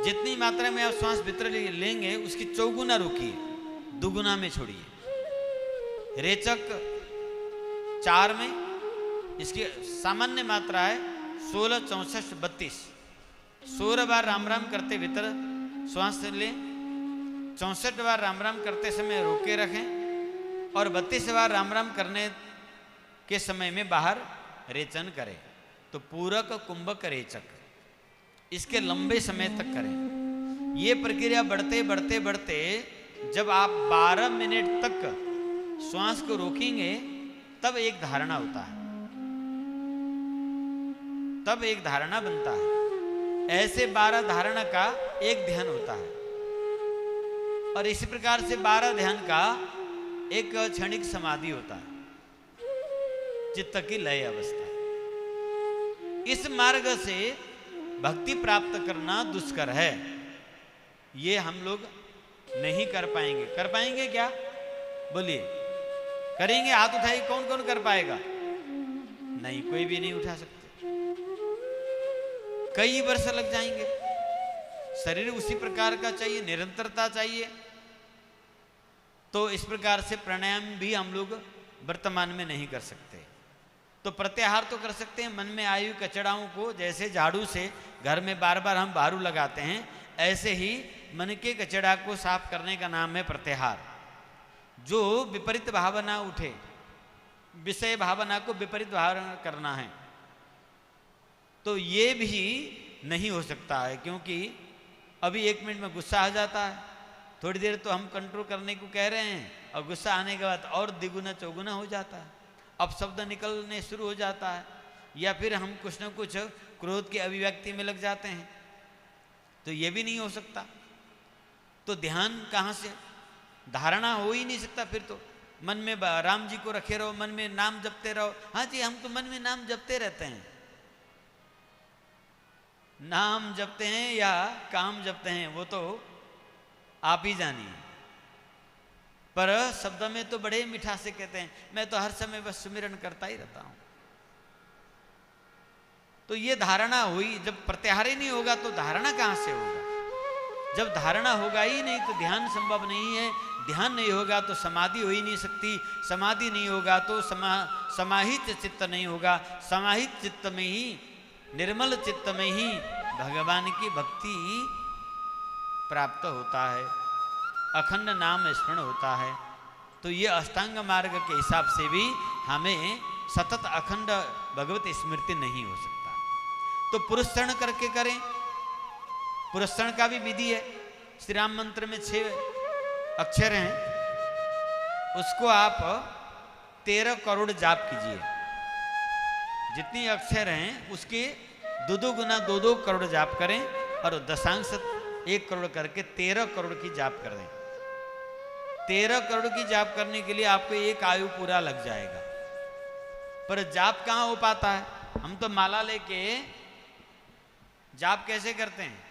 जितनी मात्रा में आप श्वास भीतर लेंगे उसकी 4 गुना रोकिए, 2 गुना में छोड़िए। रेचक 4 में, इसकी सामान्य मात्रा है 16, 64, 32। 16 बार राम राम करते भीतर श्वास लें, 64 बार राम राम करते समय रोके रखें, और 32 बार राम राम करने के समय में बाहर रेचन करें। तो पूरक, कुंभक, रेचक, इसके लंबे समय तक करें। ये प्रक्रिया बढ़ते बढ़ते बढ़ते जब आप 12 मिनट तक श्वास को रोकेंगे तब एक धारणा होता है, तब एक धारणा बनता है। ऐसे 12 धारणा का एक ध्यान होता है, और इसी प्रकार से 12 ध्यान का एक क्षणिक समाधि होता है, चित्त की लय अवस्था। इस मार्ग से भक्ति प्राप्त करना दुष्कर है, ये हम लोग नहीं कर पाएंगे। कर पाएंगे क्या? बोलिए, करेंगे? हाथ उठाइए, कौन कौन कर पाएगा? नहीं, कोई भी नहीं उठा सकते। कई वर्ष लग जाएंगे। शरीर उसी प्रकार का चाहिए, निरंतरता चाहिए। तो इस प्रकार से प्राणायाम भी हम लोग वर्तमान में नहीं कर सकते। तो प्रत्याहार तो कर सकते हैं मन में आयु कचड़ाओं को, जैसे झाड़ू से घर में बार बार हम झाड़ू लगाते हैं, ऐसे ही मन के कचड़ा को साफ करने का नाम है प्रत्याहार। जो विपरीत भावना उठे, विषय भावना को विपरीत भावना करना है, तो ये भी नहीं हो सकता है, क्योंकि अभी 1 मिनट में गुस्सा आ जाता है, थोड़ी देर तो हम कंट्रोल करने को कह रहे हैं, और गुस्सा आने के बाद और द्विगुना चौगुना हो जाता है, अब शब्द निकलने शुरू हो जाता है, या फिर हम कुछ न कुछ क्रोध की अभिव्यक्ति में लग जाते हैं। तो ये भी नहीं हो सकता। तो ध्यान कहाँ से? धारणा हो ही नहीं सकता। फिर तो मन में राम जी को रखे रहो, मन में नाम जपते रहो। हाँ जी, हम तो मन में नाम जपते रहते हैं। नाम जपते हैं या काम जपते हैं वो तो आप ही जानिए, पर शब्द में तो बड़े मिठास से कहते हैं, मैं तो हर समय बस सुमिरन करता ही रहता हूं। तो ये धारणा हुई। जब प्रत्याहार ही नहीं होगा तो धारणा कहां से होगा? जब धारणा होगा ही नहीं तो ध्यान संभव नहीं है। ध्यान नहीं होगा तो समाधि हो ही नहीं सकती। समाधि नहीं होगा तो समाहित चित्त नहीं होगा। समाहित चित्त में ही, निर्मल चित्त में ही भगवान की भक्ति प्राप्त होता है, अखंड नाम स्मरण होता है। तो ये अष्टांग मार्ग के हिसाब से भी हमें सतत अखंड भगवत स्मृति नहीं हो सकता। तो पुरस्करण करके करें। पुरस्करण का भी विधि है। श्री राम मंत्र में 6 अक्षर हैं, उसको आप 13 करोड़ जाप कीजिए। जितनी अक्षर हैं उसके 2-2 गुना 2-2 करोड़ जाप करें, और दशांश 1 करोड़ करके 13 करोड़ की जाप कर दें। 13 करोड़ की जाप करने के लिए आपको 1 आयु पूरा लग जाएगा। पर जाप कहाँ हो पाता है? हम तो माला लेके जाप कैसे करते हैं?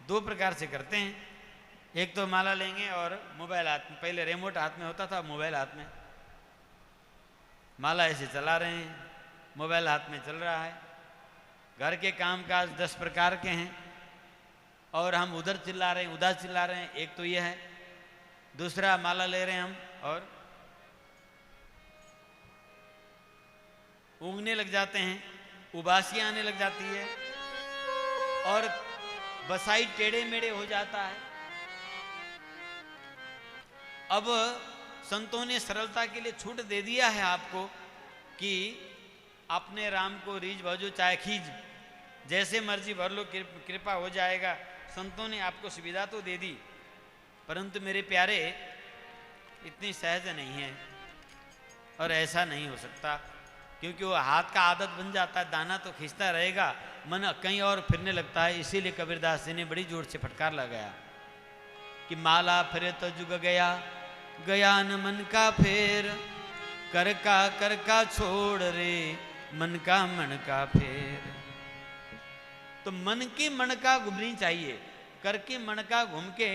2 प्रकार से करते हैं। एक तो माला लेंगे और मोबाइल हाथ में, पहले रिमोट हाथ में होता था, मोबाइल हाथ में, माला ऐसे चला रहे हैं, मोबाइल हाथ में चल रहा है, घर के कामकाज 10 प्रकार के हैं और हम उधर चिल्ला रहे हैं, उधर चिल्ला रहे हैं। एक तो यह है, दूसरा माला ले रहे हैं हम और ऊँघने लग जाते हैं, उबासी आने लग जाती है और बसाई टेढ़े मेढ़े हो जाता है। अब संतों ने सरलता के लिए छूट दे दिया है आपको कि अपने राम को रीझ भजो चाहे खींच, जैसे मर्जी भर लो, कृपा हो जाएगा। संतों ने आपको सुविधा तो दे दी, परंतु मेरे प्यारे इतनी सहज नहीं है और ऐसा नहीं हो सकता, क्योंकि वो हाथ का आदत बन जाता है, दाना तो खींचता रहेगा, मन कहीं और फिरने लगता है। इसीलिए कबीरदास जी ने बड़ी जोर से फटकार लगाया कि माला फिरे तो जुग गया, गया न मन का फेर, कर का छोड़ रे, मन का फेर। तो मन की मन का घूमनी चाहिए, कर के मन का घूम के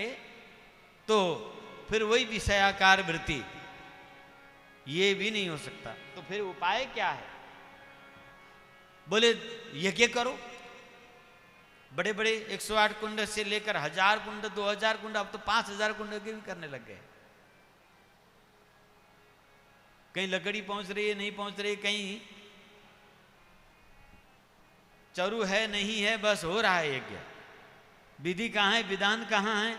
तो फिर वही विषयाकार वृत्ति, ये भी नहीं हो सकता। तो फिर उपाय क्या है? बोले यज्ञ करो, बड़े बड़े 108 कुंड से लेकर 1000 कुंड, 2000 कुंड, अब तो 5000 कुंड के भी करने लग गए। कहीं लकड़ी पहुंच रही है, नहीं पहुंच रही, कहीं चरु है नहीं है, बस हो रहा है यज्ञ। विधि कहाँ है, विधान कहाँ है?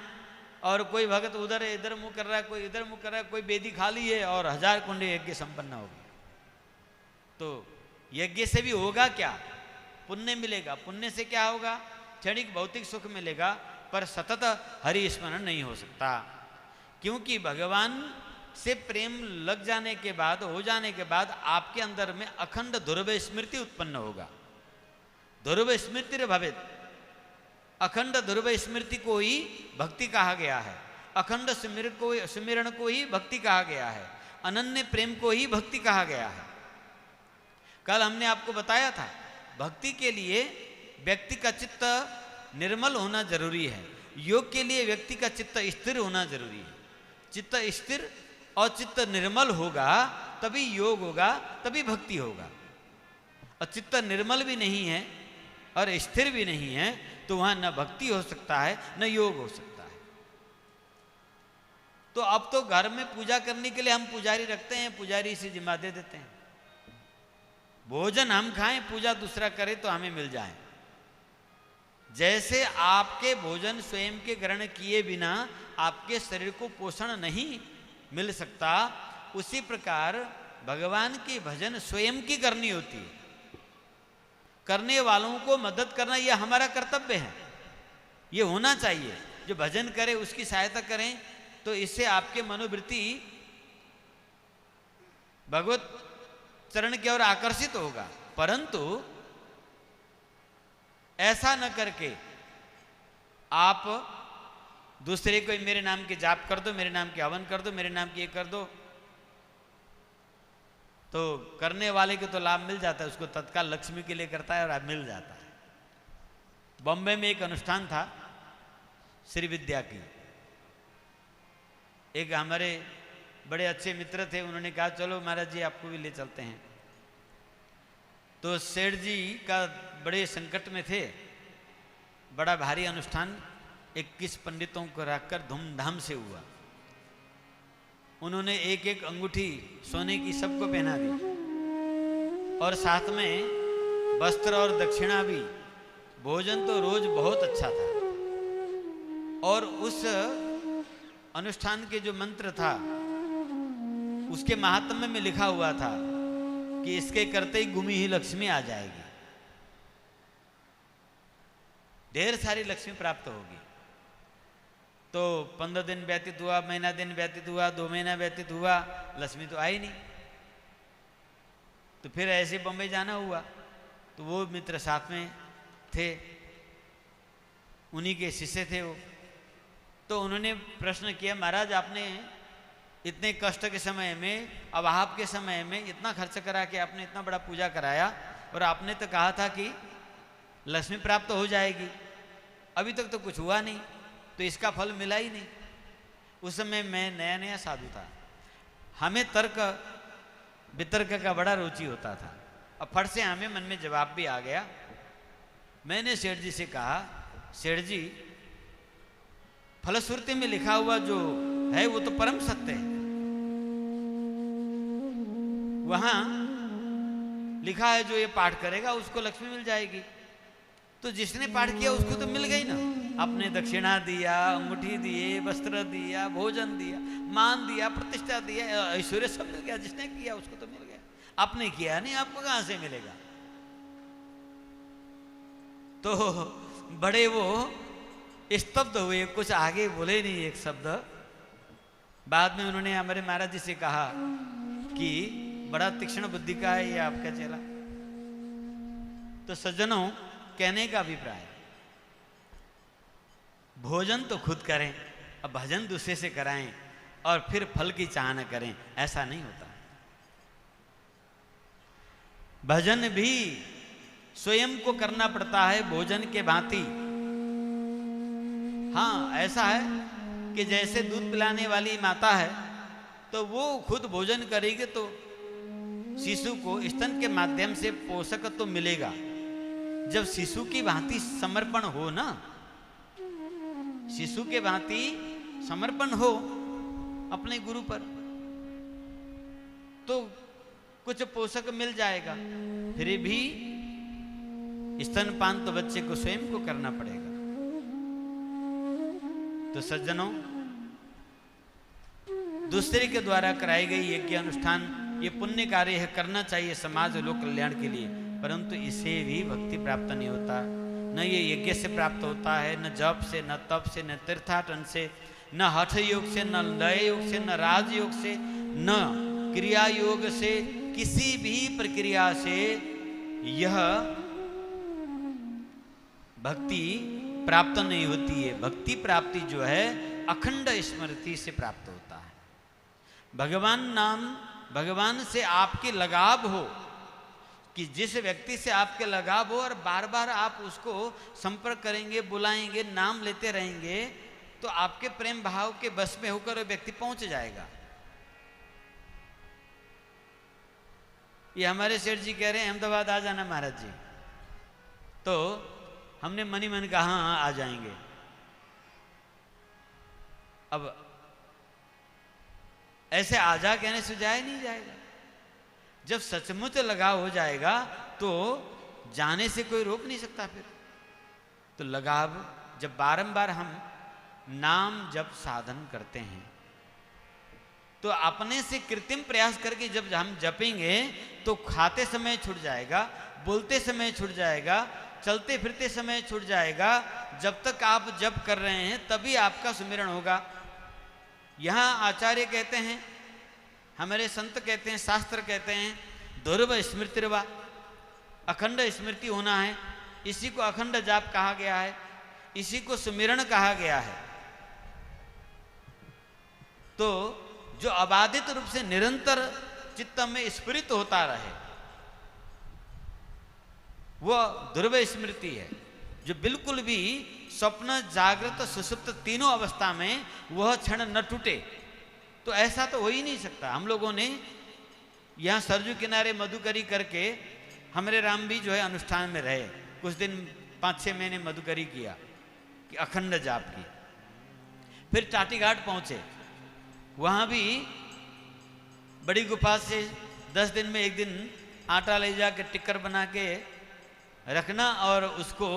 और कोई भगत उधर इधर मुंह कर रहा है, कोई इधर मुंह कर रहा है, कोई वेदी खाली है और 1000 कुंड यज्ञ संपन्न हो गया। तो यज्ञ से भी होगा क्या? पुण्य मिलेगा। पुण्य से क्या होगा? क्षणिक भौतिक सुख मिलेगा, पर सतत हरि स्मरण नहीं हो सकता। क्योंकि भगवान से प्रेम लग जाने के बाद, हो जाने के बाद आपके अंदर में अखंड ध्रुव स्मृति उत्पन्न होगा। ध्रुव स्मृति रे भवित, अखंड ध्रुव स्मृति को ही भक्ति कहा गया है, अखंड सुमिरण को ही भक्ति कहा गया है, अनन्य प्रेम को ही भक्ति कहा गया है। कल हमने आपको बताया था, भक्ति के लिए व्यक्ति का चित्त निर्मल होना जरूरी है, योग के लिए व्यक्ति का चित्त स्थिर होना जरूरी है। चित्त स्थिर और चित्त निर्मल होगा तभी योग होगा, तभी भक्ति होगा। और चित्त निर्मल भी नहीं है और स्थिर भी नहीं है तो वहां न भक्ति हो सकता है न योग हो सकता है। तो अब तो घर में पूजा करने के लिए हम पुजारी रखते हैं, पुजारी से जिम्मा दे देते हैं। भोजन हम खाएं, पूजा दूसरा करे तो हमें मिल जाए। जैसे आपके भोजन स्वयं के ग्रहण किए बिना आपके शरीर को पोषण नहीं मिल सकता, उसी प्रकार भगवान की भजन स्वयं की करनी होती है। करने वालों को मदद करना यह हमारा कर्तव्य है, ये होना चाहिए। जो भजन करे उसकी सहायता करें, तो इससे आपके मनोवृत्ति भगवत चरण की ओर आकर्षित होगा। परंतु ऐसा न करके आप दूसरे को मेरे नाम के जाप कर दो, मेरे नाम के हवन कर दो, मेरे नाम की ये कर दो, तो करने वाले को तो लाभ मिल जाता है, उसको तत्काल लक्ष्मी के लिए करता है और मिल जाता है। बॉम्बे में एक अनुष्ठान था श्री विद्या की, एक हमारे बड़े अच्छे मित्र थे, उन्होंने कहा चलो महाराज जी आपको भी ले चलते हैं। तो सेठ जी का बड़े संकट में थे, बड़ा भारी अनुष्ठान 21 पंडितों को रखकर धूमधाम से हुआ। उन्होंने एक एक अंगूठी सोने की सबको पहना दी और साथ में वस्त्र और दक्षिणा भी। भोजन तो रोज बहुत अच्छा था और उस अनुष्ठान के जो मंत्र था उसके महात्म्य में लिखा हुआ था कि इसके करते ही गुमी ही लक्ष्मी आ जाएगी, ढेर सारी लक्ष्मी प्राप्त होगी। तो 15 दिन व्यतीत हुआ, महीना दिन व्यतीत हुआ, 2 महीना व्यतीत हुआ, लक्ष्मी तो आई नहीं। तो फिर ऐसे बम्बई जाना हुआ, तो वो मित्र साथ में थे, उन्हीं के शिष्य थे वो। तो उन्होंने प्रश्न किया, महाराज आपने इतने कष्ट के समय में, अभाव के समय में इतना खर्च करा के आपने इतना बड़ा पूजा कराया और आपने तो कहा था कि लक्ष्मी प्राप्त हो जाएगी, अभी तक तो कुछ हुआ नहीं, तो इसका फल मिला ही नहीं। उस समय मैं नया नया साधु था, हमें तर्क वितर्क का बड़ा रुचि होता था। अब फट से हमें मन में जवाब भी आ गया। मैंने सेठ जी से कहा, सेठ जी फलश्रुति में लिखा हुआ जो है वो तो परम सत्य है, वहां लिखा है जो ये पाठ करेगा उसको लक्ष्मी मिल जाएगी। तो जिसने पाठ किया उसको तो मिल गई ना। आपने दक्षिणा दिया, अंगूठी दिए, वस्त्र दिया, भोजन दिया, मान दिया, प्रतिष्ठा दिया, ऐश्वर्य सब मिल गया। जिसने किया उसको तो मिल गया, आपने किया नहीं, आपको कहां से मिलेगा। तो बड़े वो स्तब्ध हुए, कुछ आगे बोले नहीं एक शब्द। बाद में उन्होंने हमारे महाराज जी से कहा कि बड़ा तीक्ष्ण बुद्धि का है ये आपका चेला। तो सज्जनों, कहने का अभिप्राय, भोजन तो खुद करें, अब भजन दूसरे से कराएं और फिर फल की चाह न करें, ऐसा नहीं होता। भजन भी स्वयं को करना पड़ता है भोजन के भांति। हाँ, ऐसा है कि जैसे दूध पिलाने वाली माता है तो वो खुद भोजन करेगी तो शिशु को स्तन के माध्यम से पोषक तो मिलेगा। जब शिशु की भांति समर्पण हो ना, शिशु के भांति समर्पण हो अपने गुरु पर, तो कुछ पोषक मिल जाएगा। फिर भी स्तनपान तो बच्चे को स्वयं को करना पड़ेगा। तो सज्जनों, दूसरे के द्वारा कराई गई यज्ञ अनुष्ठान ये पुण्य कार्य है, करना चाहिए समाज और लोक कल्याण के लिए, परंतु इसे भी भक्ति प्राप्त नहीं होता। न ये यज्ञ से प्राप्त होता है, न जप से, न तप से, न तीर्थाटन से, न हठ योग से, न लय योग से, न राजयोग से, न क्रिया योग से, किसी भी प्रक्रिया से यह भक्ति प्राप्त नहीं होती है। भक्ति प्राप्ति जो है अखंड स्मृति से प्राप्त होता है। भगवान नाम, भगवान से आपकी लगाव हो, कि जिस व्यक्ति से आपके लगाव हो और बार बार आप उसको संपर्क करेंगे, बुलाएंगे, नाम लेते रहेंगे, तो आपके प्रेम भाव के बस में होकर व्यक्ति पहुंच जाएगा। ये हमारे सेठ जी कह रहे हैं अहमदाबाद आ जाना महाराज जी, तो हमने मनी मन कहा हाँ आ जाएंगे। अब ऐसे आजा कहने से जाया नहीं जाएगा। जब सचमुच लगाव हो जाएगा तो जाने से कोई रोक नहीं सकता। फिर तो लगाव, जब बारंबार हम नाम जब साधन करते हैं तो अपने से कृत्रिम प्रयास करके जब हम जपेंगे तो खाते समय छूट जाएगा, बोलते समय छूट जाएगा, चलते फिरते समय छूट जाएगा। जब तक आप जप कर रहे हैं तभी आपका सुमिरन होगा। यहाँ आचार्य कहते हैं, हमारे संत कहते हैं, शास्त्र कहते हैं, ध्रुव स्मृतिर्वा, अखंड स्मृति होना है। इसी को अखंड जाप कहा गया है, इसी को सुमिरन कहा गया है। तो जो अबाधित रूप से निरंतर चित्त में स्फुरित होता रहे वो ध्रुव स्मृति है, जो बिल्कुल भी स्वप्न, जागृत, सुषुप्त तीनों अवस्था में वह क्षण न टूटे। तो ऐसा तो हो ही नहीं सकता। हम लोगों ने यहाँ सरजू किनारे मधुकरी करके, हमारे राम भी जो है अनुष्ठान में रहे कुछ दिन, 5-6 महीने मधुकरी किया कि अखंड जाप की। फिर टाटी घाट पहुंचे, वहाँ भी बड़ी गुफा से 10 दिन में एक दिन आटा ले जाकर टिक्कर बना के रखना और उसको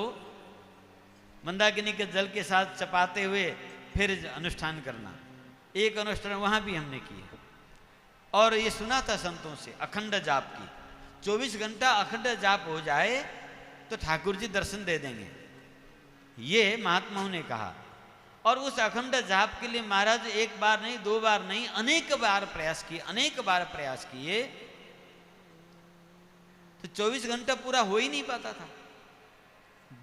मंदाकिनी के जल के साथ चपाते हुए फिर अनुष्ठान करना। एक अनुष्ठान वहाँ भी हमने किया। और ये सुना था संतों से अखंड जाप की, 24 घंटा अखंड जाप हो जाए तो ठाकुर जी दर्शन दे देंगे, ये महात्माओं ने कहा। और उस अखंड जाप के लिए महाराज एक बार नहीं, 2 बार नहीं, अनेक बार प्रयास किए, अनेक बार प्रयास किए। तो 24 घंटा पूरा हो ही नहीं पाता था।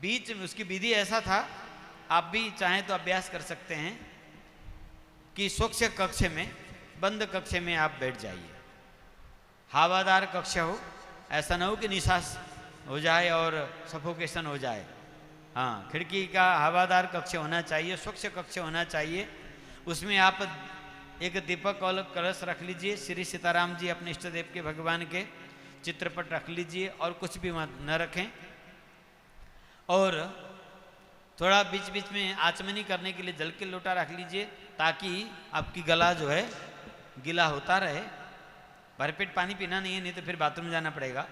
बीच में उसकी विधि ऐसा था, आप भी चाहें तो अभ्यास कर सकते हैं, कि स्वच्छ कक्ष में, बंद कक्ष में आप बैठ जाइए। हवादार कक्ष हो, ऐसा ना हो कि निश्वास हो जाए और सफोकेशन हो जाए। हाँ, खिड़की का हवादार कक्ष होना चाहिए, स्वच्छ कक्ष होना चाहिए। उसमें आप एक दीपक और कलश रख लीजिए, श्री सीताराम जी अपने इष्ट देव के, भगवान के, चित्रपट रख लीजिए और कुछ भी मत न रखें। और थोड़ा बीच बीच में आचमनी करने के लिए जल के लोटा रख लीजिए ताकि आपकी गला जो है गीला होता रहे। भरपेट पानी पीना नहीं है, नहीं तो फिर बाथरूम जाना पड़ेगा।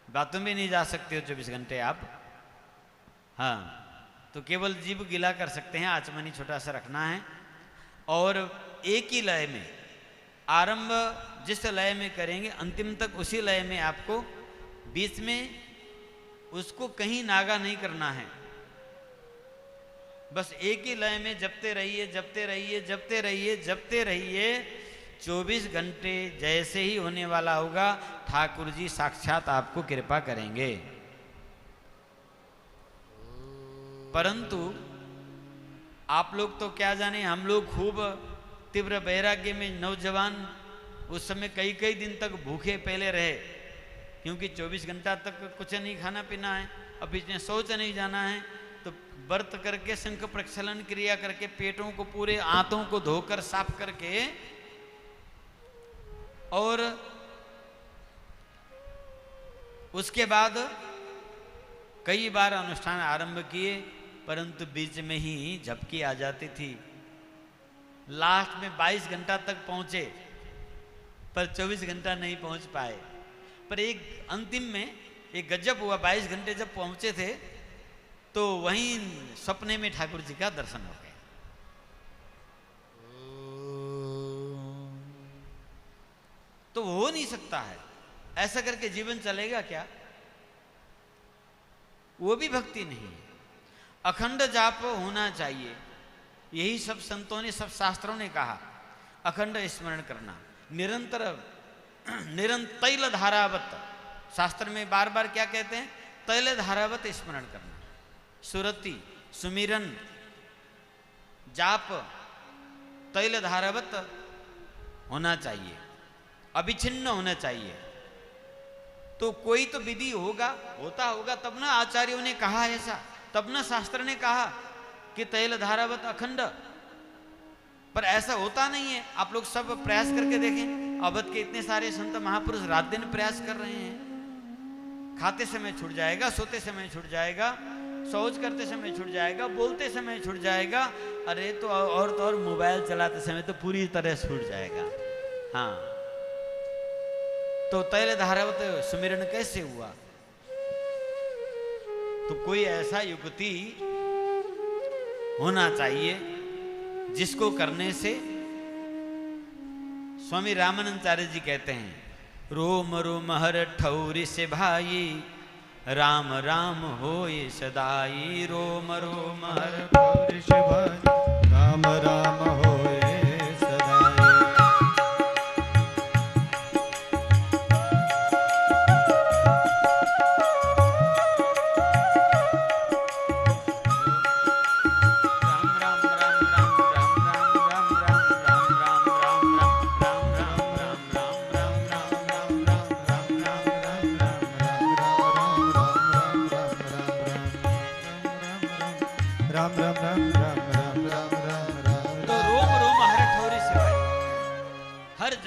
बाथरूम भी नहीं जा सकते हो 24 घंटे आप। हाँ, तो केवल जीभ गीला कर सकते हैं, आचमनी छोटा सा रखना है। और एक ही लय में आरंभ जिस लय में करेंगे अंतिम तक उसी लय में आपको, बीच में उसको कहीं नागा नहीं करना है। बस एक ही लय में जपते रहिए, जपते रहिए, जपते रहिए, जपते रहिए। 24 घंटे जैसे ही होने वाला होगा ठाकुर जी साक्षात आपको कृपा करेंगे। परंतु आप लोग तो क्या जाने, हम लोग खूब तीव्र वैराग्य में नौजवान उस समय कई कई दिन तक भूखे पहले रहे, क्योंकि 24 घंटा तक कुछ नहीं खाना पीना है, अब बीच में शौच नहीं जाना है। तो व्रत करके शंख प्रक्षालन क्रिया करके पेटों को पूरे आंतों को धोकर साफ करके और उसके बाद कई बार अनुष्ठान आरंभ किए, परंतु बीच में ही झपकी आ जाती थी। लास्ट में 22 घंटा तक पहुंचे पर 24 घंटा नहीं पहुंच पाए। पर एक अंतिम में एक गजब हुआ, 22 घंटे जब पहुंचे थे तो वहीं सपने में ठाकुर जी का दर्शन हो गया। तो हो नहीं सकता है, ऐसा करके जीवन चलेगा क्या? वो भी भक्ति नहीं है। अखंड जाप होना चाहिए, यही सब संतों ने, सब शास्त्रों ने कहा। अखंड स्मरण करना, निरंतर तैल धारावत, शास्त्र में बार बार क्या कहते हैं? तैल धारावत स्मरण करना। सुरति, सुमिरन, जाप तैल धारावत होना चाहिए, अविच्छिन्न होना चाहिए। तो कोई तो विधि होगा, होता होगा, तब ना आचार्यों ने कहा ऐसा, तब ना शास्त्र ने कहा कि तैल धारावत अखंड। पर ऐसा होता नहीं है। आप लोग सब प्रयास करके देखें, अवध के इतने सारे संत महापुरुष रात दिन प्रयास कर रहे हैं। खाते समय छूट जाएगा, सोते समय छूट जाएगा, शौच करते समय छूट जाएगा, बोलते समय छूट जाएगा, अरे तो और मोबाइल चलाते समय तो पूरी तरह छूट जाएगा। हाँ, तो तैल धारावत सुमिरन कैसे हुआ? तो कोई ऐसा युक्ति होना चाहिए जिसको करने से, स्वामी रामानंदाचार्य जी कहते हैं, रोम रोम हर ठौरी से भाई, राम राम होए सदाई। रोम रोम हर ठौरी से भाई, राम राम होए सदाई।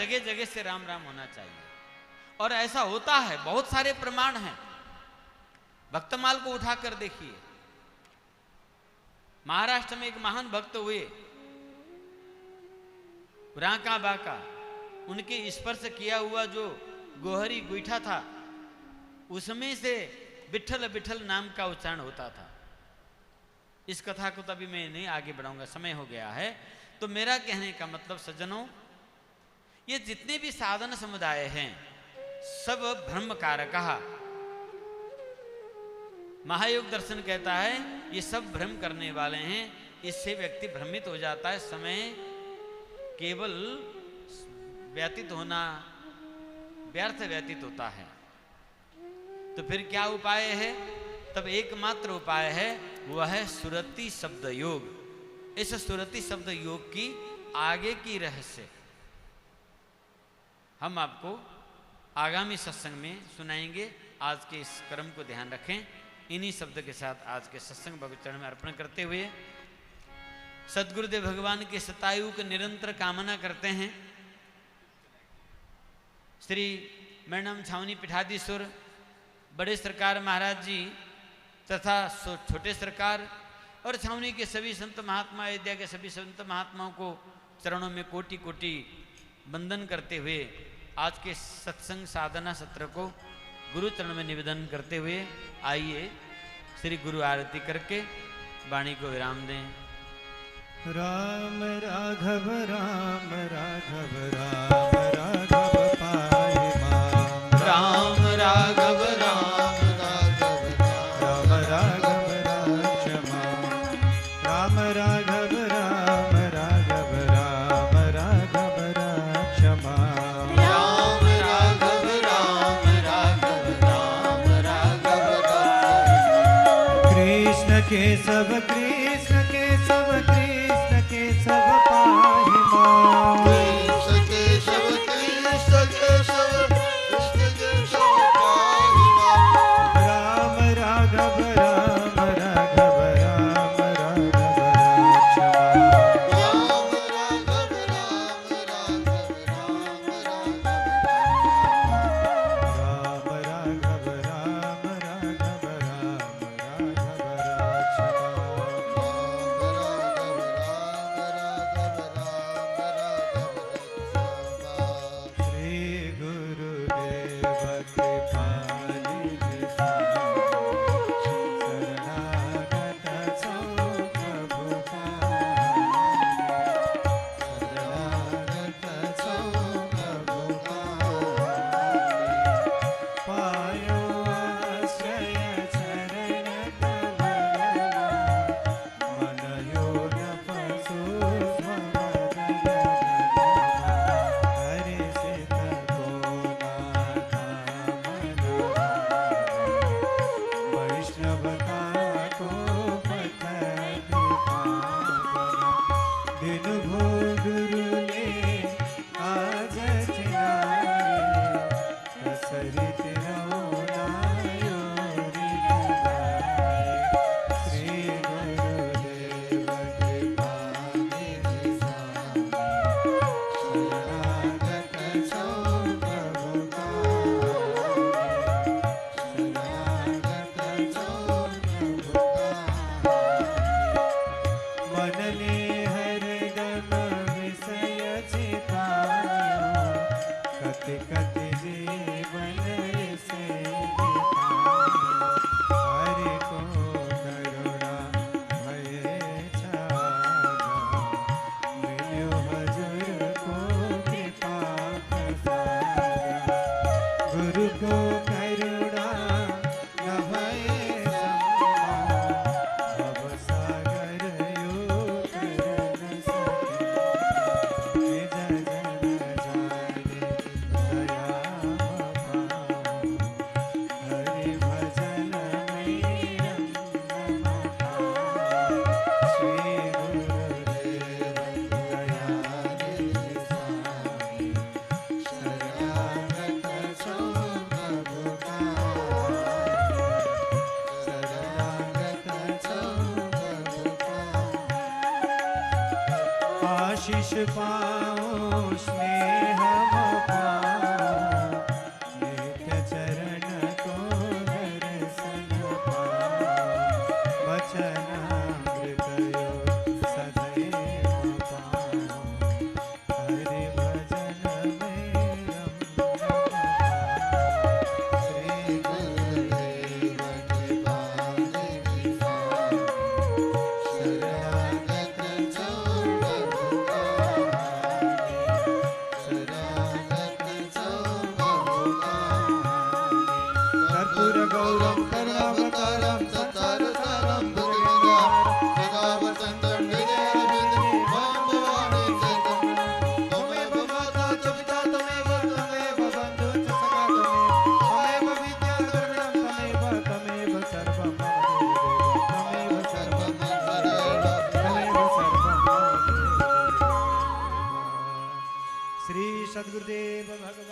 जगह जगह से राम राम होना चाहिए। और ऐसा होता है, बहुत सारे प्रमाण हैं। भक्तमाल को उठाकर देखिए, महाराष्ट्र में एक महान भक्त हुए, राका बाका, उनके स्पर्श किया हुआ जो गोहरी गोईठा था उसमें से विठल विठल नाम का उच्चारण होता था। इस कथा को तभी मैं नहीं आगे बढ़ाऊंगा, समय हो गया है। तो मेरा कहने का मतलब सज्जनों, ये जितने भी साधन समुदाय हैं सब ब्रह्म कारक। महायोग दर्शन कहता है ये सब भ्रम करने वाले हैं, इससे व्यक्ति भ्रमित हो जाता है, समय केवल व्यतीत होना, व्यर्थ व्यतीत होता है। तो फिर क्या उपाय है? तब एकमात्र उपाय है, वह है सुरति शब्द योग। इस सुरति शब्द योग की आगे की रहस्य हम आपको आगामी सत्संग में सुनाएंगे। आज के इस क्रम को ध्यान रखें। इन्हीं शब्द के साथ आज के सत्संग भगवत चरण में अर्पण करते हुए सद्गुरुदेव भगवान के शतायु की निरंतर कामना करते हैं। श्री मेरा नाम छावनी पीठाधीश्वर बड़े सरकार महाराज जी तथा छोटे सरकार और छावनी के सभी संत महात्मा, अयोध्या के सभी संत महात्माओं को चरणों में कोटि कोटि वंदन करते हुए आज के सत्संग साधना सत्र को गुरु चरण में निवेदन करते हुए आइए श्री गुरु आरती करके वाणी को विराम दें। राम राघव राम राघव राम राघव पाहि माम। राम राघव राम राघव राम राघव राक्ष माम। राम राघव राम राघव राम राघव राक्ष माम। राम राघव राम राघव राम राघव राक्ष। कृष्ण के सब कृष्ण के सब कृष्ण के सब पाहि माम। कृष्ण के सब कृष्ण के सब कृष्ण के सब पाहि माम। राम राघव राम राघव राम राघव राक्ष माम। राम राघव राम राघव राम राघव राम राघव राम राघव राम राघव राक्ष माम। श्री गुरुदेव कृपानिधि शरणागत सौ प्रभु शरणागत सौ प्रभु पायो आश्रय चरण कमलमा। मन यो न पशु हरि सित को नाथा मन वैष्णवता को पथ दिन भो गुरु ने आज चिनाए। कसरित रौनायो श्री गुरुदेव कृपानिधि शरणागत सौ प्रभु शरणागत सौ प्रभु मन ले हरदम विषय चितायो। कति कति जीवन से बितायो। हरि को करुणा भय छाया। मिल्यो हजूर को कृपा प्रसाद। गुरु को करुणा न भय सम्मा। भव सागर यो तरन सके। निज जन जाने दया पाओ। हरि भजन में रम पाओ। श्री गुरुदेव दयानिधि स्वामी। शरणागत सौ प्रभु शरणागत सौ प्रभु आशीष पाओ स्नेह पाओ। नित्य चरण को दर्शन पाओ। वचनामृत यो सदैव पाओ। हरि भजन में रम श्री गुरुदेव कृपानिधि शरणागत सौ प्रभु शरणागत सौ प्रभु कर्पूर गौरम करुणावतारम संसार सारं भुजगेन्द्रं सदा वसन्तं हृदयरविन्दे भवानी शरणं। त्वमेव माता च पिता त्वमेव त्वमेव बन्धु च सखा त्वमेव विद्या द्रविणं त्वमेव सर्वं मम देव त्वमेव सर्वं मम देव त्वमेव सर्वं मम देव। श्री सद्गुरुदेव भगवान